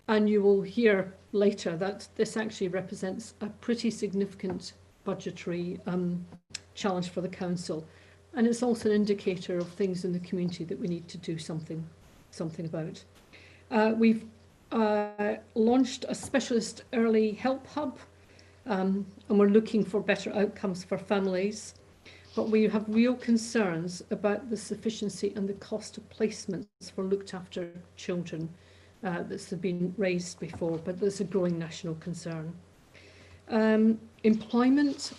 And you will hear later that this actually represents a pretty significant budgetary challenge for the council. And it's also an indicator of things in the community that we need to do something about. We've launched a specialist early help hub, and we're looking for better outcomes for families. But we have real concerns about the sufficiency and the cost of placements for looked after children that's been raised before, but there's a growing national concern. Unemployment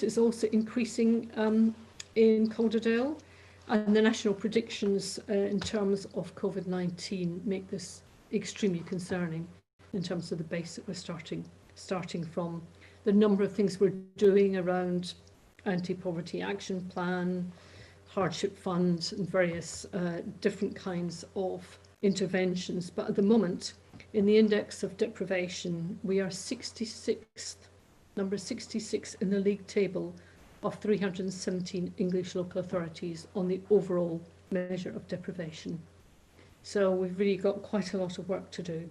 is also increasing in Calderdale, and the national predictions in terms of COVID-19 make this extremely concerning in terms of the base that we're starting from. The number of things we're doing around anti-poverty action plan, hardship funds and various different kinds of interventions. But at the moment, in the index of deprivation, we are 66th, number 66 in the league table of 317 English local authorities on the overall measure of deprivation. So we've really got quite a lot of work to do.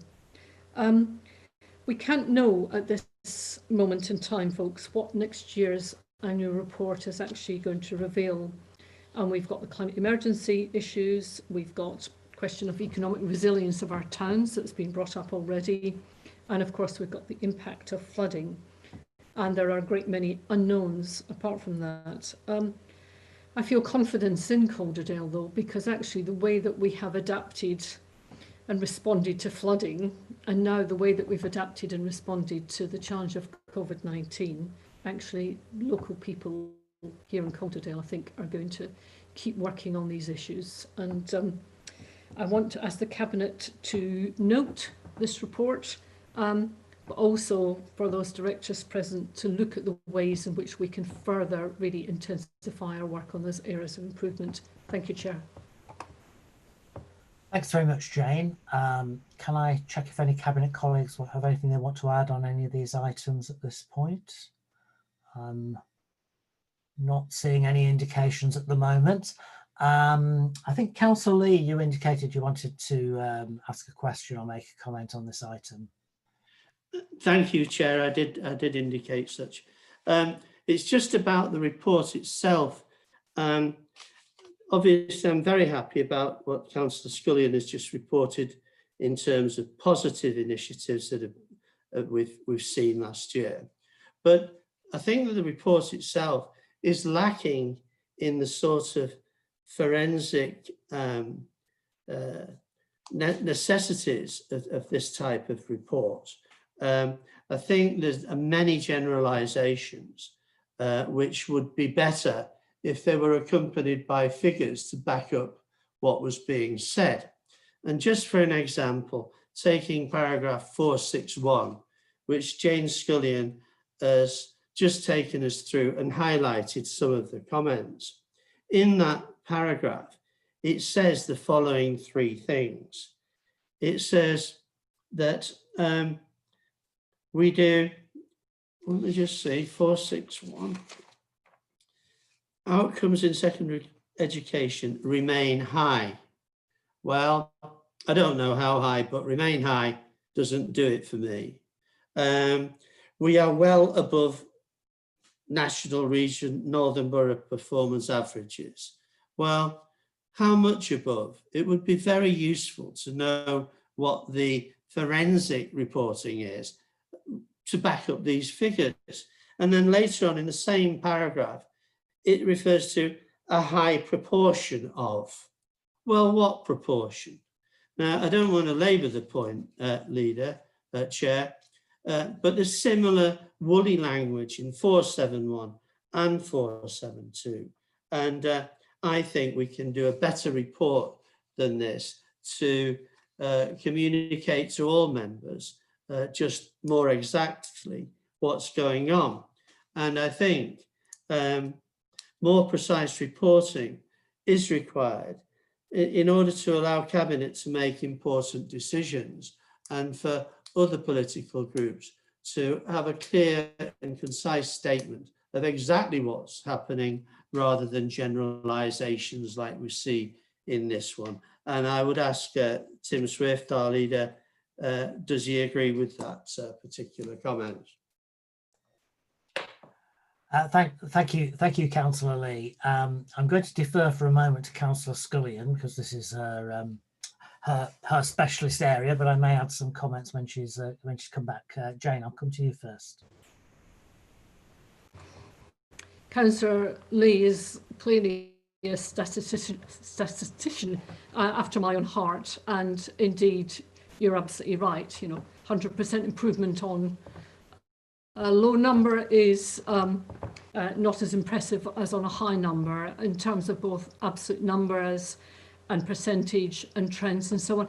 We can't know at this moment in time, folks, what next year's annual report is actually going to reveal. And we've got the climate emergency issues, we've got question of economic resilience of our towns that's been brought up already, and of course we've got the impact of flooding, and there are a great many unknowns apart from that. I feel confidence in Calderdale though, because actually the way that we have adapted and responded to flooding, and now the way that we've adapted and responded to the challenge of COVID-19, actually local people here in Calderdale, I think, are going to keep working on these issues. And I want to ask the Cabinet to note this report, but also for those directors present to look at the ways in which we can further really intensify our work on those areas of improvement. Thank you, Chair. Thanks very much, Jane. Can I check if any Cabinet colleagues will have anything they want to add on any of these items at this point? Not seeing any indications at the moment. I think Councillor Lee, you indicated you wanted to ask a question or make a comment on this item. Thank you, Chair. I did indicate such. It's just about the report itself. Obviously, I'm very happy about what Councillor Scullion has just reported in terms of positive initiatives that we've seen last year. But I think that the report itself is lacking in the sort of forensic necessities of this type of report. I think there's many generalizations which would be better if they were accompanied by figures to back up what was being said. And just for an example, taking paragraph 461, which Jane Scullion has just taken us through and highlighted some of the comments. In that paragraph, it says the following three things. It says that we do, let me just see, 461. Outcomes in secondary education remain high. Well, I don't know how high, but remain high doesn't do it for me. We are well above national, region, Northern Borough performance averages. Well, how much above? It would be very useful to know what the forensic reporting is to back up these figures. And then later on in the same paragraph, it refers to a high proportion of. Well, what proportion? Now, I don't want to labour the point, Chair, but there's similar woolly language in 471 and 472. And I think we can do a better report than this to communicate to all members just more exactly what's going on. And I think more precise reporting is required in order to allow Cabinet to make important decisions and for other political groups to have a clear and concise statement of exactly what's happening rather than generalisations like we see in this one. And I would ask Tim Swift, our leader, does he agree with that particular comment? Thank you, Councillor Lee. I'm going to defer for a moment to Councillor Scullion because this is her specialist area, but I may add some comments when she's come back. Jane, I'll come to you first. Councillor Lee is clearly a statistician after my own heart, and indeed, you're absolutely right. You know, 100% improvement on a low number is not as impressive as on a high number in terms of both absolute numbers and percentage and trends and so on.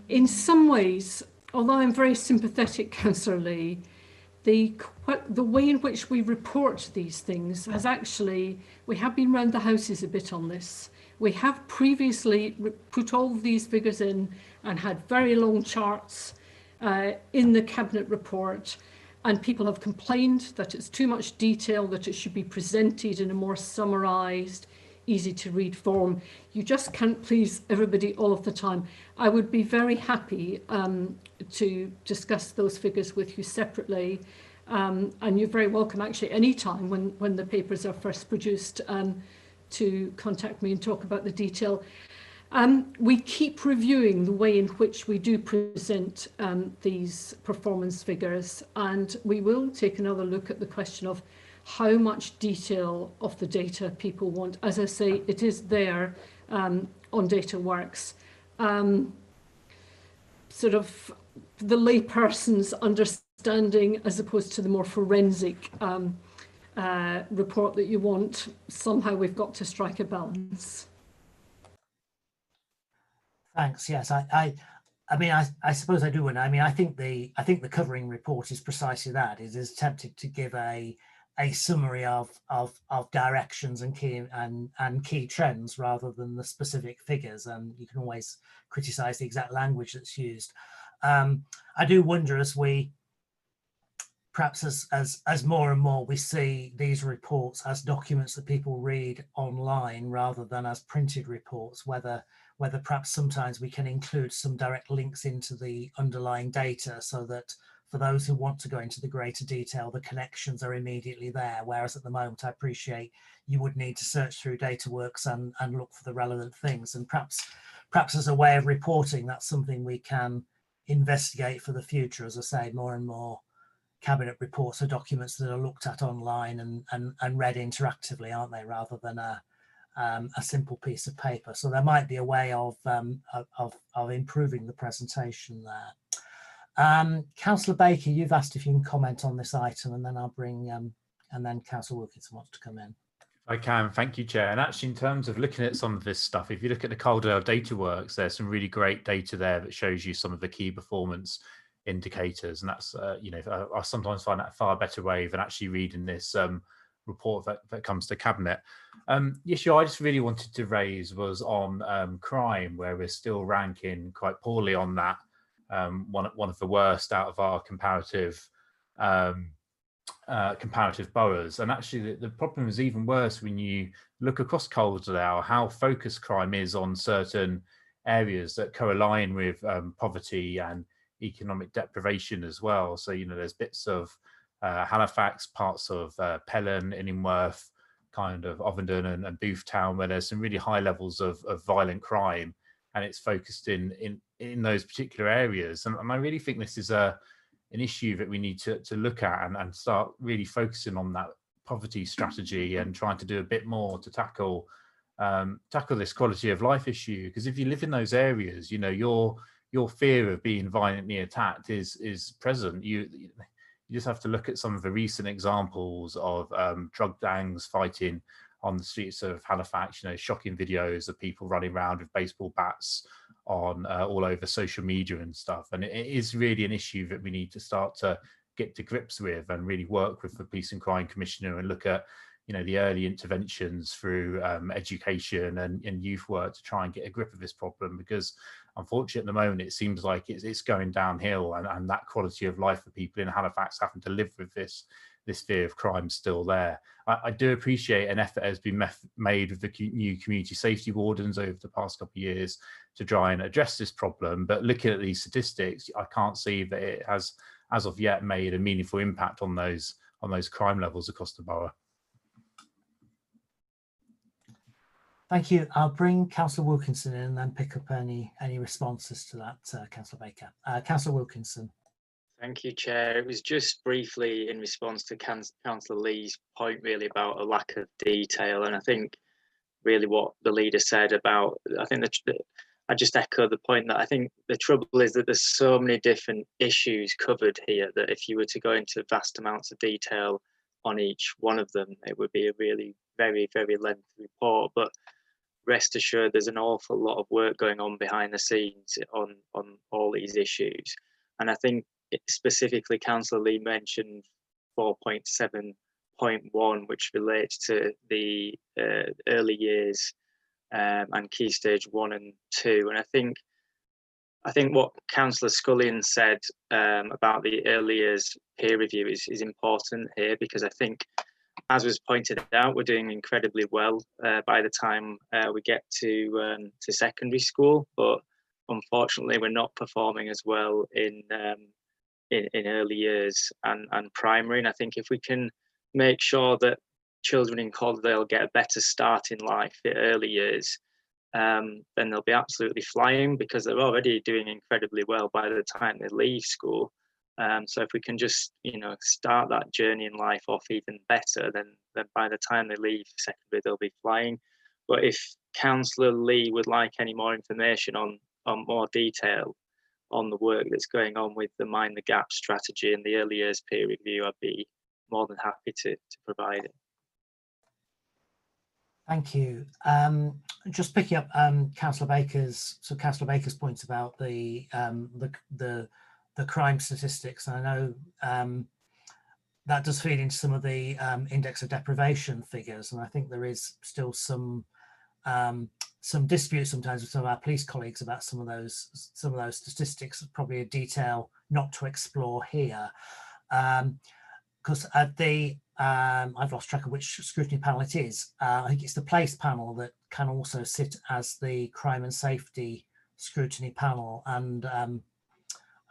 In some ways, although I'm very sympathetic, Councillor Lee, the way in which we report these things has actually, we have been round the houses a bit on this. We have previously put all of these figures in and had very long charts in the Cabinet report, and people have complained that it's too much detail, that it should be presented in a more summarised, easy to read form. You just can't please everybody all of the time. I would be very happy to discuss those figures with you separately And you're very welcome actually any time when the papers are first produced to contact me and talk about the detail. We keep reviewing the way in which we do present these performance figures, and we will take another look at the question of how much detail of the data people want. As I say, it is there on DataWorks. Sort of the layperson's understanding as opposed to the more forensic report that you want. Somehow we've got to strike a balance. Thanks. Yes, I mean, I suppose I do wonder. I mean, I think the covering report is precisely that. It is attempted to give a summary of directions and key trends rather than the specific figures. And you can always criticise the exact language that's used. I do wonder, as we perhaps as more and more we see these reports as documents that people read online rather than as printed reports, whether perhaps sometimes we can include some direct links into the underlying data so that for those who want to go into the greater detail, the connections are immediately there. Whereas at the moment, I appreciate you would need to search through DataWorks and look for the relevant things. And perhaps as a way of reporting, that's something we can investigate for the future. As I say, more and more cabinet reports are documents that are looked at online and read interactively, aren't they, rather than a simple piece of paper. So there might be a way of improving the presentation there. Councillor Baker, you've asked if you can comment on this item, and then I'll bring and then Councillor Wilkinson wants to come in. I can, thank you, Chair. And actually, in terms of looking at some of this stuff, if you look at the Calderdale DataWorks, there's some really great data there that shows you some of the key performance indicators, and that's you know, I sometimes find that a far better way than actually reading this report that comes to Cabinet. The issue I just really wanted to raise was on crime, where we're still ranking quite poorly on that, one of the worst out of our comparative boroughs. And actually the problem is even worse when you look across Calderdale, how focused crime is on certain areas that co-align with poverty and economic deprivation as well. So, you know, there's bits of Halifax, parts of Pelham, Illingworth, kind of Ovenden and Booth Town, where there's some really high levels of violent crime, and it's focused in those particular areas. And I really think this is an issue that we need to look at and start really focusing on that poverty strategy and trying to do a bit more to tackle this quality of life issue. Because if you live in those areas, you know, your fear of being violently attacked is present. You just have to look at some of the recent examples of drug gangs fighting on the streets of Halifax. You know, shocking videos of people running around with baseball bats on all over social media and stuff. And it is really an issue that we need to start to get to grips with and really work with the Police and Crime Commissioner and look at, you know, the early interventions through education and youth work to try and get a grip of this problem. Because unfortunately at the moment it seems like it's going downhill, and that quality of life for people in Halifax having to live with this fear of crime still there. I do appreciate an effort has been made with the new community safety wardens over the past couple of years to try and address this problem, but looking at these statistics, I can't see that it has as of yet made a meaningful impact on those crime levels across the borough. Thank you. I'll bring Councillor Wilkinson in and then pick up any responses to that, Councillor Baker. Councillor Wilkinson. Thank you, Chair. It was just briefly in response to Councillor Lee's point really about a lack of detail, and I think really what the leader said about, I think I just echo the point that I think the trouble is that there's so many different issues covered here that if you were to go into vast amounts of detail on each one of them, it would be a really very, very lengthy report. But rest assured, there's an awful lot of work going on behind the scenes on all these issues. And I think specifically Councillor Lee mentioned 4.7.1, which relates to the early years and Key Stage 1 and 2. And I think what Councillor Scullion said about the early years peer review is important here, because I think, as was pointed out, we're doing incredibly well by the time we get to secondary school, but unfortunately we're not performing as well in in early years and primary. And I think if we can make sure that children in Calderdale get a better start in life at early years, then they'll be absolutely flying, because they're already doing incredibly well by the time they leave school. So if we can just, start that journey in life off even better, then by the time they leave secondary, they'll be flying. But if Councillor Lee would like any more information on more detail on the work that's going on with the Mind the Gap strategy and the early years peer review, I'd be more than happy to provide it. Thank you. Just picking up Councillor Baker's points about the crime statistics. And I know that does feed into some of the index of deprivation figures, and I think there is still some dispute sometimes with some of our police colleagues about some of those statistics. Probably a detail not to explore here, because at the I've lost track of which scrutiny panel it is. I think it's the place panel that can also sit as the crime and safety scrutiny panel, and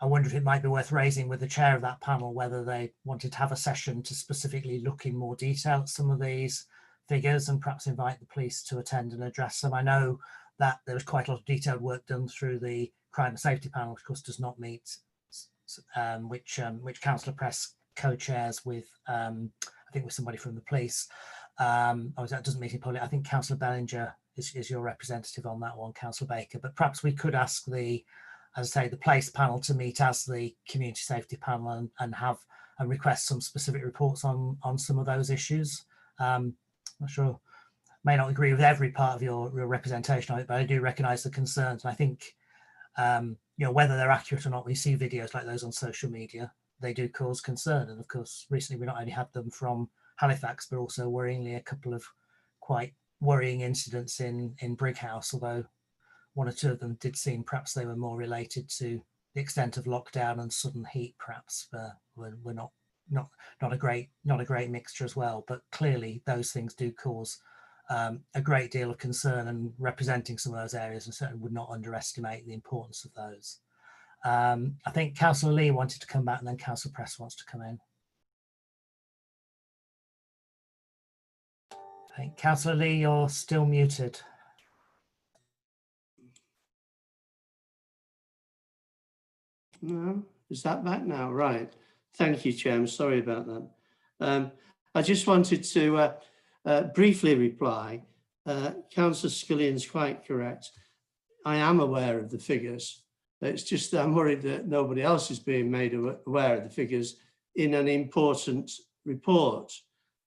I wonder if it might be worth raising with the chair of that panel whether they wanted to have a session to specifically look in more detail at some of these figures and perhaps invite the police to attend and address them. I know that there was quite a lot of detailed work done through the crime and safety panel, which of course does not meet, which Councillor Press co-chairs with, I think with somebody from the police. That doesn't meet in public. I think Councillor Bellinger is your representative on that one, Councillor Baker, but perhaps we could ask the, as I say, the place panel to meet as the community safety panel and request some specific reports on some of those issues. I'm not sure, may not agree with every part of your representation of it, but I do recognise the concerns. And I think, whether they're accurate or not, we see videos like those on social media, they do cause concern. And of course, recently we not only had them from Halifax, but also worryingly a couple of quite worrying incidents in Brighouse, although one or two of them did seem perhaps they were more related to the extent of lockdown and sudden heat, perhaps were not a great mixture as well. But clearly those things do cause a great deal of concern, and representing some of those areas, and certainly would not underestimate the importance of those. I think Councillor Lee wanted to come back, and then Councillor Press wants to come in. I think Councillor Lee, you're still muted. No, is that back now? Right. Thank you, Chair. I'm sorry about that. I just wanted to briefly reply. Councillor Scullion's quite correct. I am aware of the figures. It's just that I'm worried that nobody else is being made aware of the figures in an important report.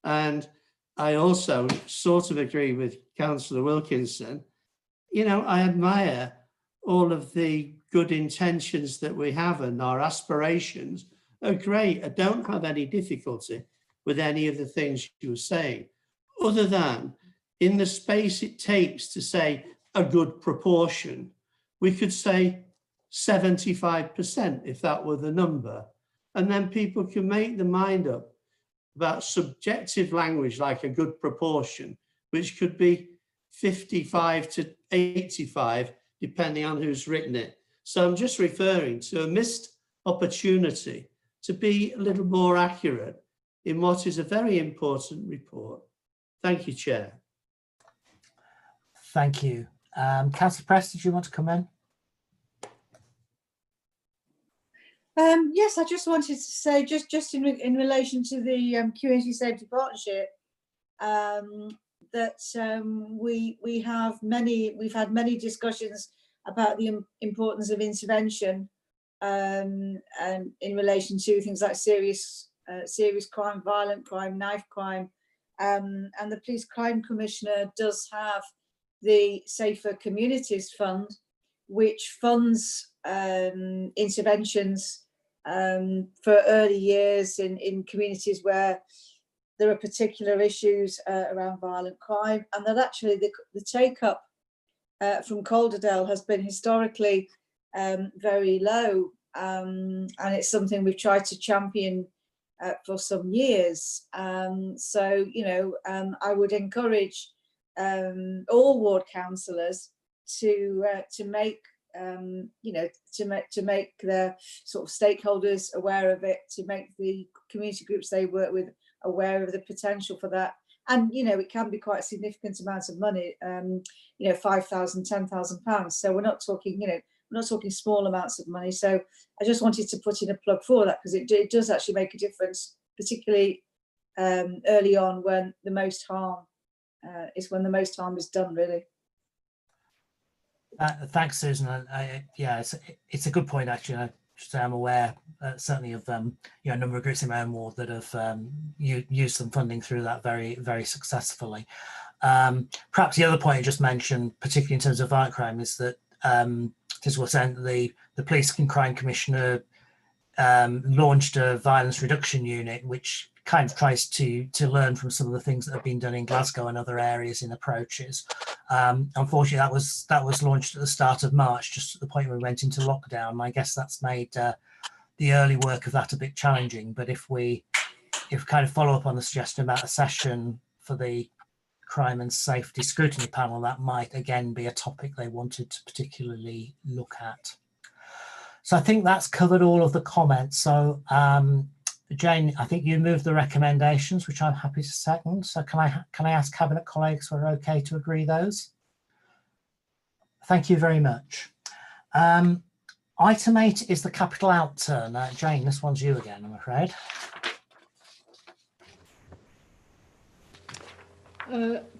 And I also sort of agree with Councillor Wilkinson. I admire all of the good intentions that we have, and our aspirations are great. I don't have any difficulty with any of the things you were saying, other than in the space it takes to say a good proportion, we could say 75% if that were the number. And then people can make their mind up about subjective language like a good proportion, which could be 55 to 85, depending on who's written it. So I'm just referring to a missed opportunity to be a little more accurate in what is a very important report. Thank you, Chair. Thank you. Councillor Press, did you want to come in? Yes, I just wanted to say, just in relation to the community safety partnership, that we've had many discussions about the importance of intervention and in relation to things like serious crime, violent crime, knife crime, and the Police Crime Commissioner does have the Safer Communities Fund, which funds interventions for early years in communities where there are particular issues around violent crime, and that actually the take-up from Calderdale has been historically very low, and it's something we've tried to champion for some years. So, I would encourage all ward councillors to make you know, to make the sort of stakeholders aware of it, to make the community groups they work with aware of the potential for that. And, you know, it can be quite a significant amount of money, you know, £5,000, £10,000. So we're not talking, you know, we're not talking small amounts of money. So I just wanted to put in a plug for that, because it does actually make a difference, particularly early on, when the most harm when the most harm is done, really. Thanks, Susan. Yeah, it's a good point, actually. I'm aware certainly of you know, a number of groups in my own ward that have used some funding through that very, very successfully. Perhaps the other point I just mentioned, particularly in terms of violent crime, is that as we're saying, the Police and Crime Commissioner launched a violence reduction unit, which kind of tries to learn from some of the things that have been done in Glasgow and other areas in approaches. Unfortunately, that was launched at the start of March, just at the point where we went into lockdown. I guess that's made the early work of that a bit challenging. But if we kind of follow up on the suggestion about a session for the Crime and Safety Scrutiny Panel, that might again be a topic they wanted to particularly look at. So I think that's covered all of the comments. So Jane, I think you moved the recommendations, which I'm happy to second. So can I ask Cabinet colleagues who are okay to agree those? Thank you very much. Item 8 is the capital outturn. Jane, this one's you again, I'm afraid.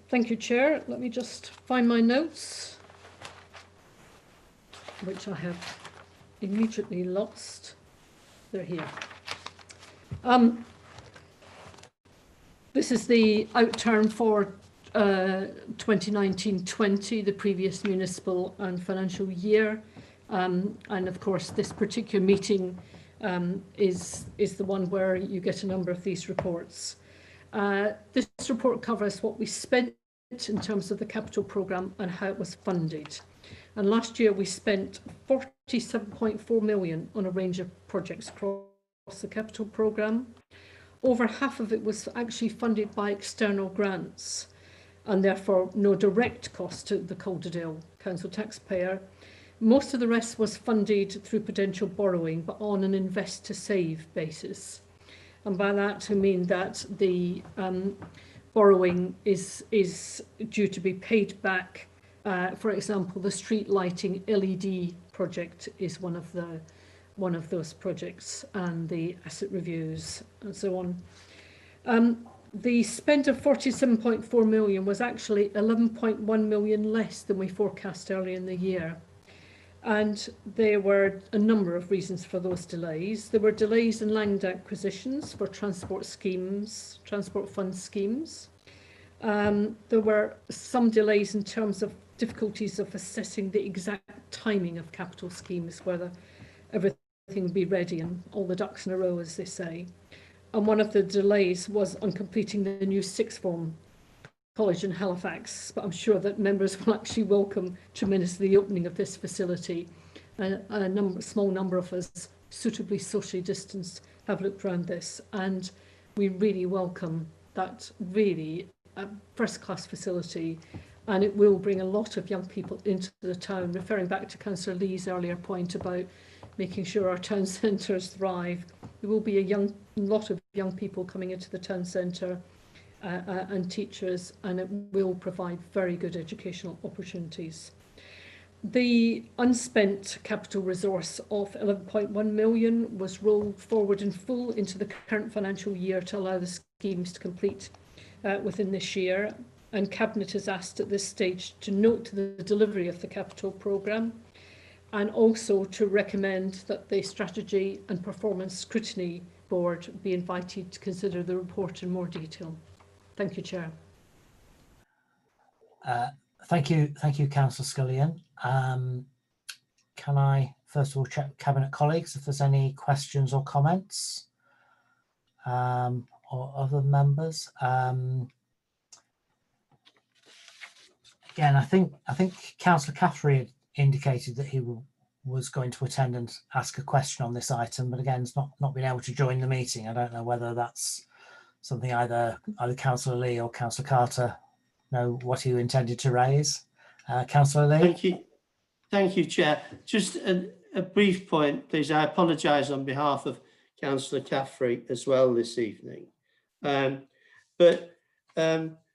Thank you, Chair. Let me just find my notes, which I have immediately lost. They're here. This is the outturn for 2019-20, the previous municipal and financial year. And of course, this particular meeting is the one where you get a number of these reports. This report covers what we spent in terms of the capital programme and how it was funded. And last year we spent 47.4 million on a range of projects across the capital programme. Over half of it was actually funded by external grants, and therefore no direct cost to the Calderdale Council taxpayer. Most of the rest was funded through potential borrowing, but on an invest to save basis. And by that I mean that the borrowing is due to be paid back. For example, the street lighting LED project is one of those projects, and the asset reviews and so on. The spend of 47.4 million was actually 11.1 million less than we forecast earlier in the year. And there were a number of reasons for those delays. There were delays in land acquisitions for transport fund schemes. There were some delays in terms of difficulties of assessing the exact timing of capital schemes, whether everything be ready and all the ducks in a row, as they say. And one of the delays was on completing the new sixth form college in Halifax, but I'm sure that members will actually welcome tremendously the opening of this facility. A small number of us, suitably socially distanced, have looked around this, and we really welcome that. Really a first-class facility, and it will bring a lot of young people into the town. Referring back to Councillor Lee's earlier point about making sure our town centres thrive, there will be a lot of young people coming into the town centre, and teachers, and it will provide very good educational opportunities. The unspent capital resource of 11.1 million was rolled forward in full into the current financial year to allow the schemes to complete within this year, and Cabinet has asked at this stage to note the delivery of the capital programme, and also to recommend that the Strategy and Performance Scrutiny Board be invited to consider the report in more detail. Thank you, Chair. Thank you, Councillor Scullion. Can I first of all check Cabinet colleagues if there's any questions or comments, or other members? Again, I think Councillor Caffrey had indicated that he was going to attend and ask a question on this item, but again, it's not been able to join the meeting. I don't know whether that's something either Councillor Lee or Councillor Carter know what you intended to raise. Councillor Lee? Thank you. Thank you, Chair. Just a brief point, please. I apologise on behalf of Councillor Caffrey as well this evening.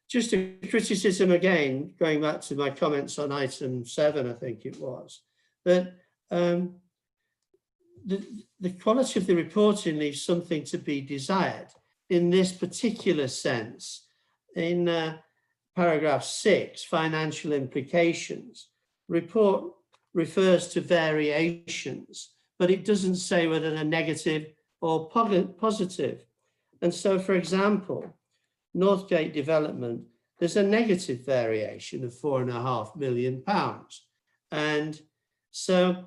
Just a criticism again, going back to my comments on item 7, I think it was, that the quality of the reporting leaves something to be desired in this particular sense. In paragraph 6, financial implications, report refers to variations, but it doesn't say whether they're negative or positive. And so, for example, Northgate development, there's a negative variation of £4.5 million. And so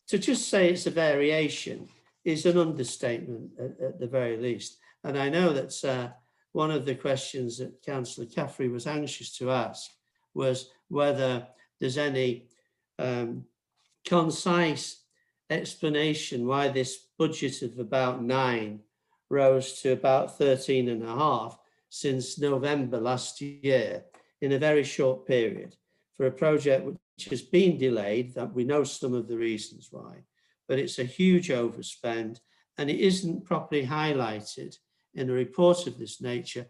to just say it's a variation is an understatement at the very least. And I know that one of the questions that Councillor Caffrey was anxious to ask was whether there's any concise explanation why this budget of about 9 rose to about 13.5 since November last year in a very short period for a project which has been delayed, that we know some of the reasons why, but it's a huge overspend and it isn't properly highlighted in a report of this nature,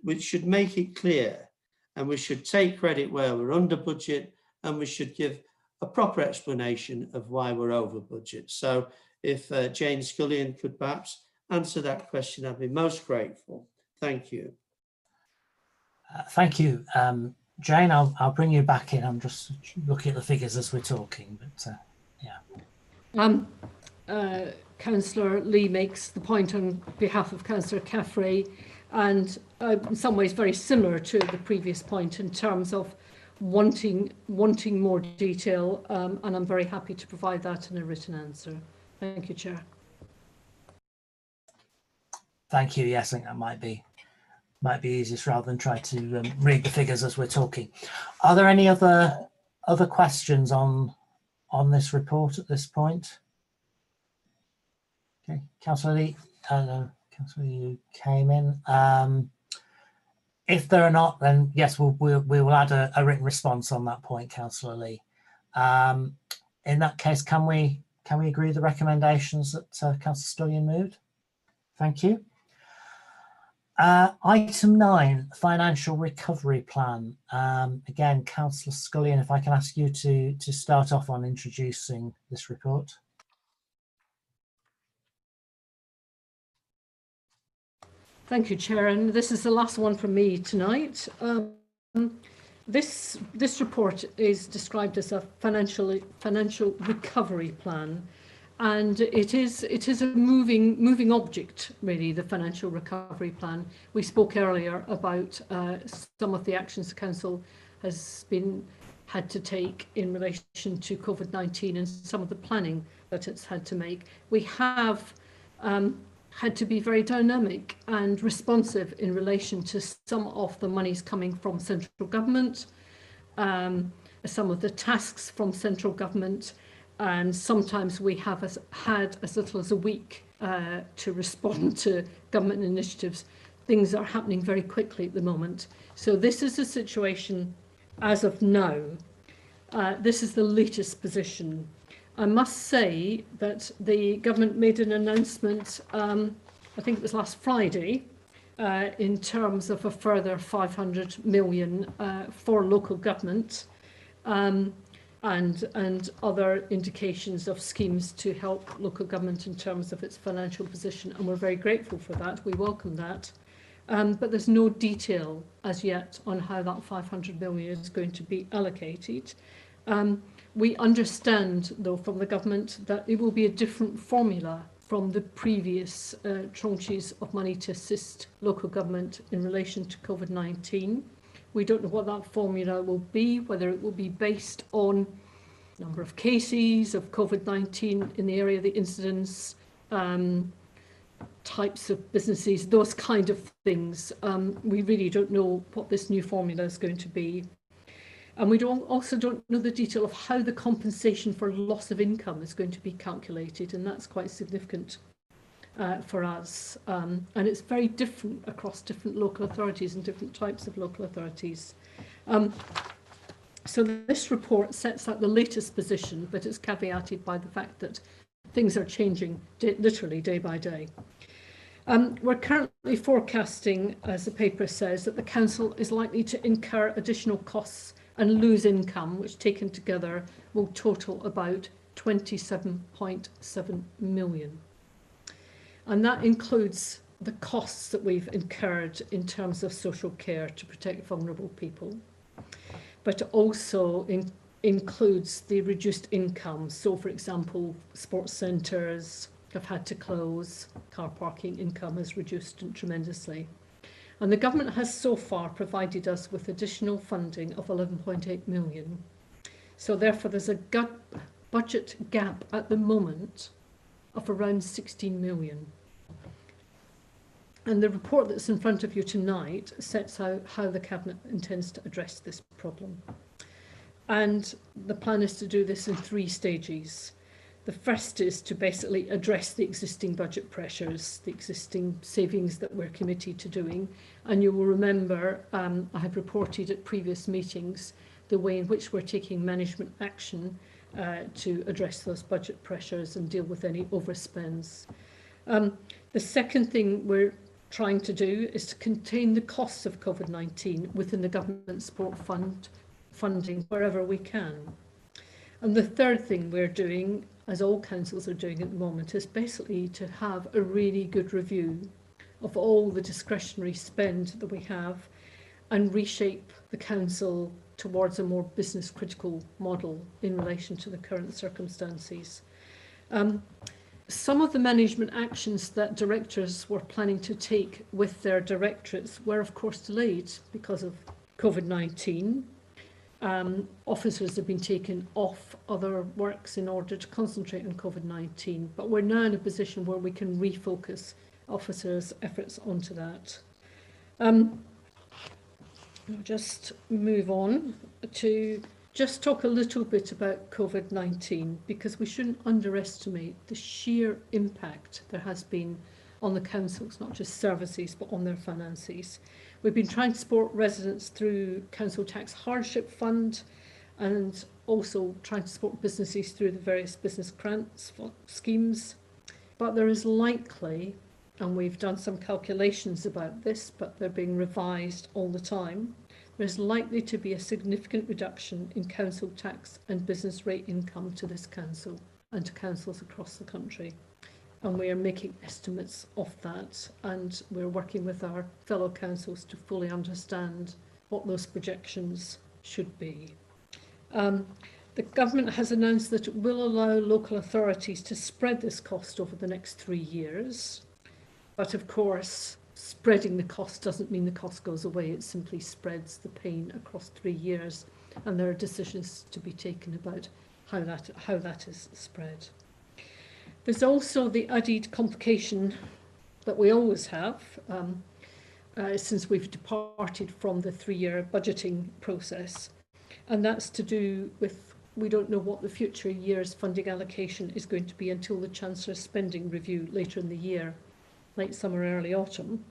which should make it clear, and we should take credit where we're under budget, and we should give a proper explanation of why we're over budget. So if Jane Scullion could perhaps answer that question, I'd be most grateful. Thank you. Thank you. Jane, I'll bring you back in. I'm just looking at the figures as we're talking, but yeah. Councillor Lee makes the point on behalf of Councillor Caffrey, and in some ways very similar to the previous point in terms of wanting more detail, and I'm very happy to provide that in a written answer. Thank you, Chair. Thank you. Yes, I think that might be easiest rather than try to read the figures as we're talking. Are there any other questions on this report at this point? Okay, Councillor Lee, Councillor, you came in. If there are not, then yes, we will add a written response on that point, Councillor Lee. In that case, can we agree with the recommendations that Councillor Scullion moved? Thank you. Item 9, financial recovery plan. Again, Councillor Scullion, if I can ask you to start off on introducing this report. Thank you, Chair, and this is the last one from me tonight. This report is described as a financial recovery plan, and it is a moving object, really, the financial recovery plan. We spoke earlier about some of the actions the council has had to take in relation to COVID-19 and some of the planning that it's had to make. We have had to be very dynamic and responsive in relation to some of the monies coming from central government, some of the tasks from central government, and sometimes we have had as little as a week to respond to government initiatives. Things are happening very quickly at the moment. So this is the situation as of now. This is the latest position. I must say that the government made an announcement, I think it was last Friday, in terms of a further 500 million for local government, and other indications of schemes to help local government in terms of its financial position, and we're very grateful for that. We welcome that. But there's no detail as yet on how that 500 million is going to be allocated. We understand, though, from the government that it will be a different formula from the previous tranches of money to assist local government in relation to COVID-19. We don't know what that formula will be, whether it will be based on number of cases of COVID-19 in the area of the incidence, types of businesses, those kind of things. We really don't know what this new formula is going to be. And we also don't know the detail of how the compensation for loss of income is going to be calculated, and that's quite significant for us. And it's very different across different local authorities and different types of local authorities. So this report sets out the latest position, but it's caveated by the fact that things are changing literally day by day. We're currently forecasting, as the paper says, that the council is likely to incur additional costs and lose income, which taken together will total about 27.7 million. And that includes the costs that we've incurred in terms of social care to protect vulnerable people, but also includes the reduced income. So, for example, sports centres have had to close, car parking income has reduced tremendously. And the government has so far provided us with additional funding of 11.8 million. So therefore there's a budget gap at the moment of around 16 million. And the report that's in front of you tonight sets out how the Cabinet intends to address this problem. And the plan is to do this in 3 stages. The first is to basically address the existing budget pressures, the existing savings that we're committed to doing. And you will remember, I have reported at previous meetings the way in which we're taking management action to address those budget pressures and deal with any overspends. The second thing we're trying to do is to contain the costs of COVID-19 within the government support funding wherever we can. And the third thing we're doing, as all councils are doing at the moment, is basically to have a really good review of all the discretionary spend that we have and reshape the council towards a more business critical model in relation to the current circumstances. Some of the management actions that directors were planning to take with their directorates were of course delayed because of COVID-19. Officers have been taken off other works in order to concentrate on COVID-19, but we're now in a position where we can refocus officers' efforts onto that. I'll just move on to just talk a little bit about COVID-19, because we shouldn't underestimate the sheer impact there has been on the councils, not just services, but on their finances. We've been trying to support residents through Council Tax Hardship Fund and also trying to support businesses through the various business grants schemes. But there is likely, and we've done some calculations about this, but they're being revised all the time, there's likely to be a significant reduction in council tax and business rate income to this council and to councils across the country. And we are making estimates of that, and we're working with our fellow councils to fully understand what those projections should be. The government has announced that it will allow local authorities to spread this cost over the next 3 years. But of course, spreading the cost doesn't mean the cost goes away. It simply spreads the pain across 3 years. And there are decisions to be taken about how that is spread. There's also the added complication that we always have since we've departed from the 3-year budgeting process. And that's to do with, we don't know what the future year's funding allocation is going to be until the Chancellor's spending review later in the year, late summer, early autumn.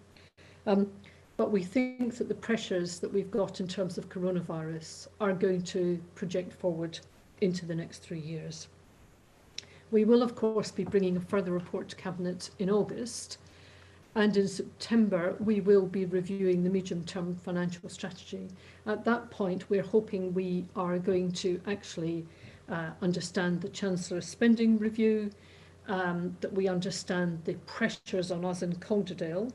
But we think that the pressures that we've got in terms of coronavirus are going to project forward into the next 3 years. We will, of course, be bringing a further report to Cabinet in August, and in September we will be reviewing the medium-term financial strategy. At that point, we're hoping we are going to actually understand the Chancellor's spending review, that we understand the pressures on us in Calderdale,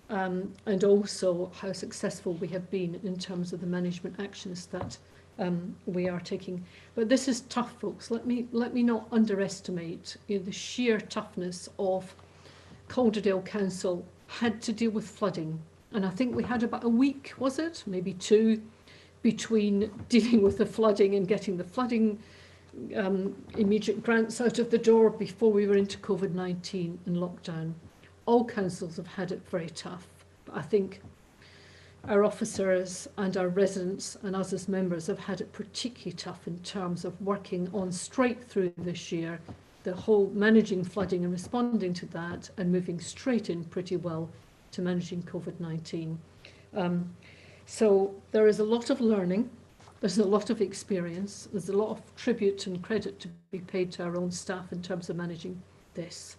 and also how successful we have been in terms of the management actions that we are taking. But this is tough, folks. Let me not underestimate the sheer toughness of Calderdale Council had to deal with flooding. And I think we had about a week, was it? Maybe 2, between dealing with the flooding and getting the flooding immediate grants out of the door before we were into COVID-19 and lockdown. All councils have had it very tough. But I think our officers and our residents and us as members have had it particularly tough in terms of working on straight through this year, the whole managing flooding and responding to that, and moving straight in pretty well to managing COVID-19. So there is a lot of learning There's a lot of experience. There's a lot of tribute and credit to be paid to our own staff in terms of managing this.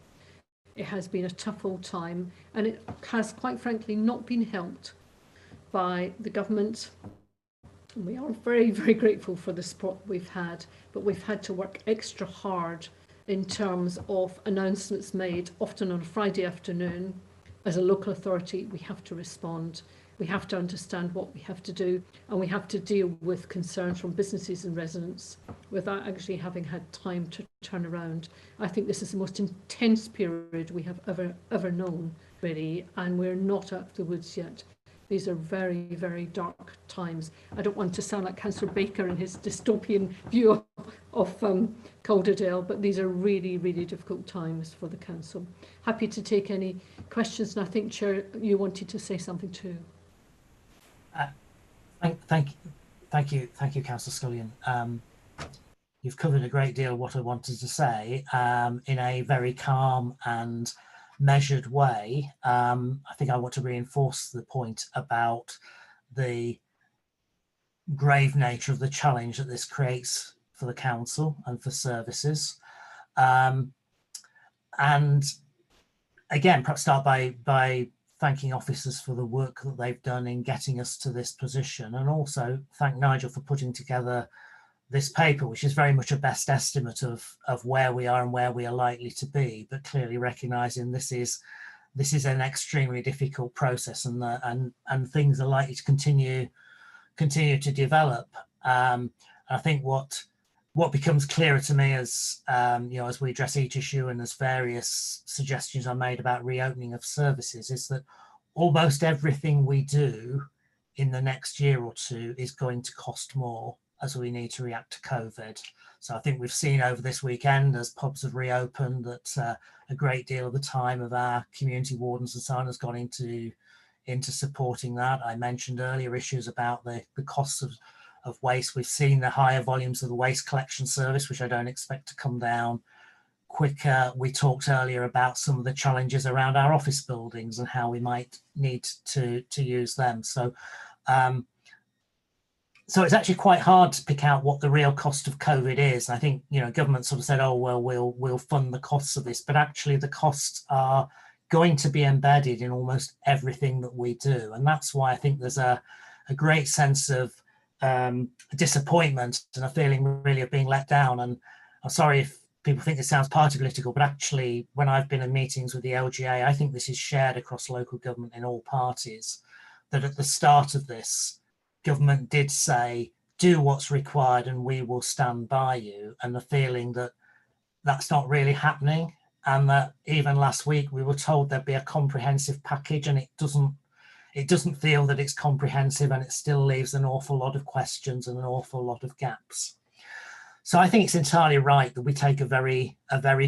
It has been a tough old time, and it has, quite frankly, not been helped by the government. And we are very, very grateful for the support we've had, but we've had to work extra hard in terms of announcements made, often on a Friday afternoon. As a local authority, we have to respond. We have to understand what we have to do, and we have to deal with concerns from businesses and residents without actually having had time to turn around. I think this is the most intense period we have ever known, really, and we're not out of the woods yet. These are very, very dark times. I don't want to sound like Councillor Baker and his dystopian view of Calderdale, but these are really, really difficult times for the council. Happy to take any questions, and I think, Chair, you wanted to say something too. Thank you, Councillor Scullion. You've covered a great deal of what I wanted to say in a very calm and measured way. I think I want to reinforce the point about the grave nature of the challenge that this creates for the council and for services. And again, perhaps start by thanking officers for the work that they've done in getting us to this position, and also thank Nigel for putting together this paper, which is very much a best estimate of where we are and where we are likely to be, but clearly recognising this is an extremely difficult process, and things are likely to continue to develop. I think what becomes clearer to me as as we address each issue and as various suggestions are made about reopening of services is that almost everything we do in the next year or two is going to cost more as we need to react to COVID. So I think we've seen over this weekend, as pubs have reopened, that a great deal of the time of our community wardens and so on has gone into supporting that. I mentioned earlier issues about the costs of waste. We've seen the higher volumes of the waste collection service, which I don't expect to come down quicker. We talked earlier about some of the challenges around our office buildings and how we might need to use them. So it's actually quite hard to pick out what the real cost of COVID is. I think, government sort of said, oh, well, we'll fund the costs of this, but actually the costs are going to be embedded in almost everything that we do. And that's why I think there's a great sense of disappointment and a feeling really of being let down. And I'm sorry if people think it sounds party political, but actually when I've been in meetings with the LGA, I think this is shared across local government in all parties, that at the start of this, government did say, do what's required and we will stand by you. And the feeling that that's not really happening. And that even last week we were told there'd be a comprehensive package, and it doesn't feel that it's comprehensive, and it still leaves an awful lot of questions and an awful lot of gaps. So I think it's entirely right that we take a very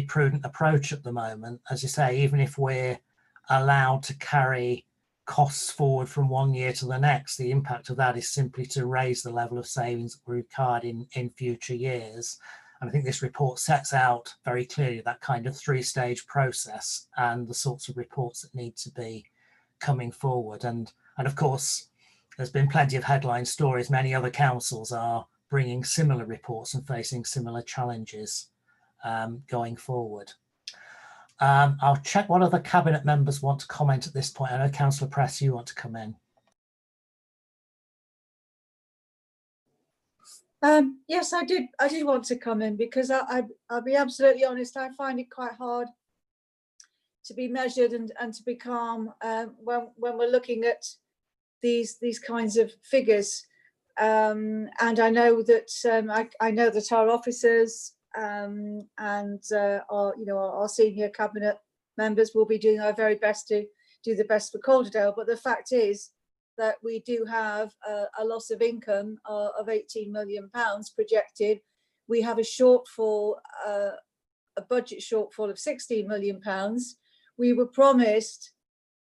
prudent approach at the moment. As you say, even if we're allowed to carry costs forward from one year to the next, the impact of that is simply to raise the level of savings required in future years. And I think this report sets out very clearly that kind of three-stage process and the sorts of reports that need to be coming forward. And of course, there's been plenty of headline stories. Many other councils are bringing similar reports and facing similar challenges going forward. I'll check what other cabinet members want to comment at this point. I know Councillor Press, you want to come in. Yes, I did want to come in because I'll be absolutely honest, I find it quite hard to be measured and to be calm when we're looking at these kinds of figures. And I know that I know that our officers and our senior cabinet members will be doing our very best to do the best for Calderdale. But the fact is that we do have a loss of income of £18 million projected. We have a shortfall, a budget shortfall of £16 million. We were promised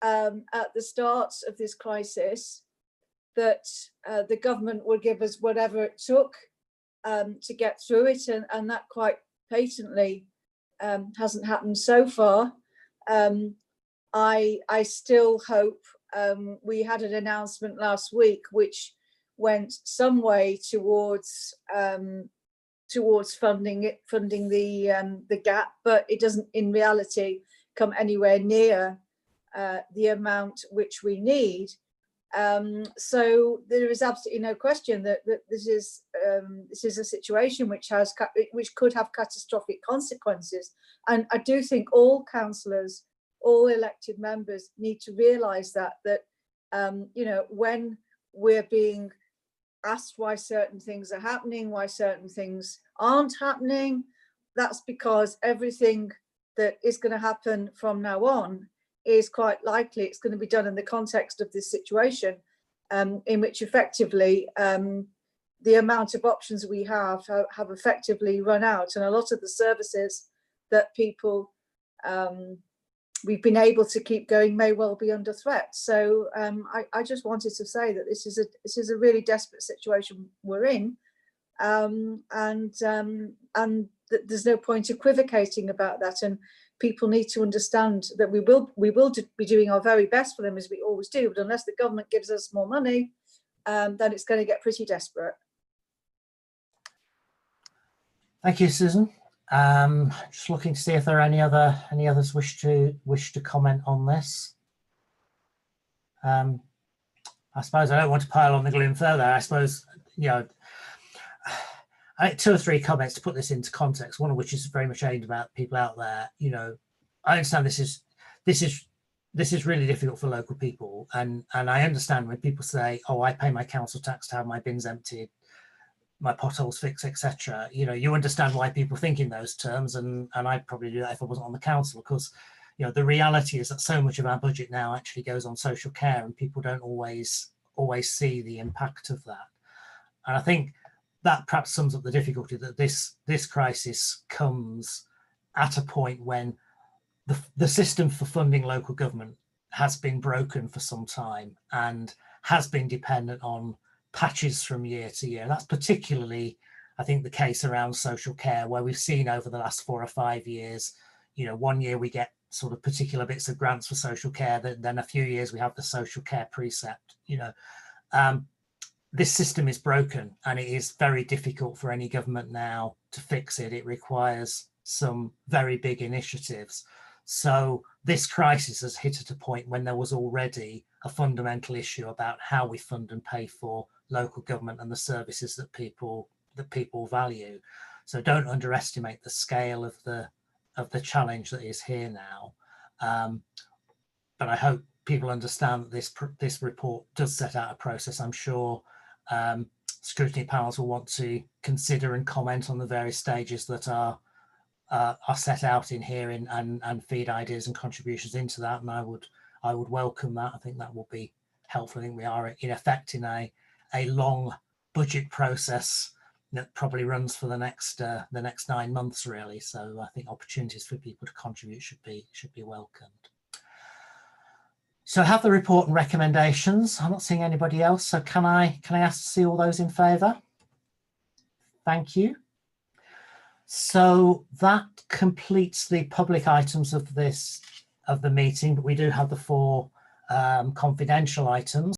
at the start of this crisis that the government would give us whatever it took to get through it, and that quite patently hasn't happened so far. I still hope, we had an announcement last week which went some way towards funding the gap, but it doesn't in reality come anywhere near the amount which we need. So there is absolutely no question that this is a situation which could have catastrophic consequences. And I do think all councillors, all elected members, need to realise that you know, when we're being asked why certain things are happening, why certain things aren't happening, that's because everything that is going to happen from now on is quite likely it's going to be done in the context of this situation, in which effectively the amount of options we have effectively run out, and a lot of the services that people we've been able to keep going may well be under threat. So I just wanted to say that this is a really desperate situation we're in, and there's no point equivocating about that. And people need to understand that we will be doing our very best for them, as we always do. But unless the government gives us more money, then it's going to get pretty desperate. Thank you, Susan. Just looking to see if there are any others wish to comment on this. I suppose I don't want to pile on the gloom further. I suppose, you know, I think 2 or 3 comments to put this into context. One of which is very much aimed about people out there. You know, I understand this is really difficult for local people, and I understand when people say, "Oh, I pay my council tax to have my bins emptied, my potholes fixed, etc." You know, you understand why people think in those terms, and I'd probably do that if I wasn't on the council, because, you know, the reality is that so much of our budget now actually goes on social care, and people don't always see the impact of that. And I think that perhaps sums up the difficulty, that this crisis comes at a point when the system for funding local government has been broken for some time and has been dependent on patches from year to year. That's particularly, I think, the case around social care, where we've seen over the last 4 or 5 years, you know, one year we get sort of particular bits of grants for social care, then a few years we have the social care precept. You know, this system is broken, and it is very difficult for any government now to fix it. It requires some very big initiatives. So this crisis has hit at a point when there was already a fundamental issue about how we fund and pay for local government and the services that people value. So don't underestimate the scale of the challenge that is here now. But I hope people understand that this report does set out a process. I'm sure scrutiny panels will want to consider and comment on the various stages that are set out in here, and feed ideas and contributions into that, and I would welcome that. I think that will be helpful. I think we are in effect in a long budget process that probably runs for the next 9 months, really. So I think opportunities for people to contribute should be welcomed. So I have the report and recommendations. I'm not seeing anybody else, so can I ask to see all those in favour? Thank you. So that completes the public items of the meeting, but we do have the 4 confidential items.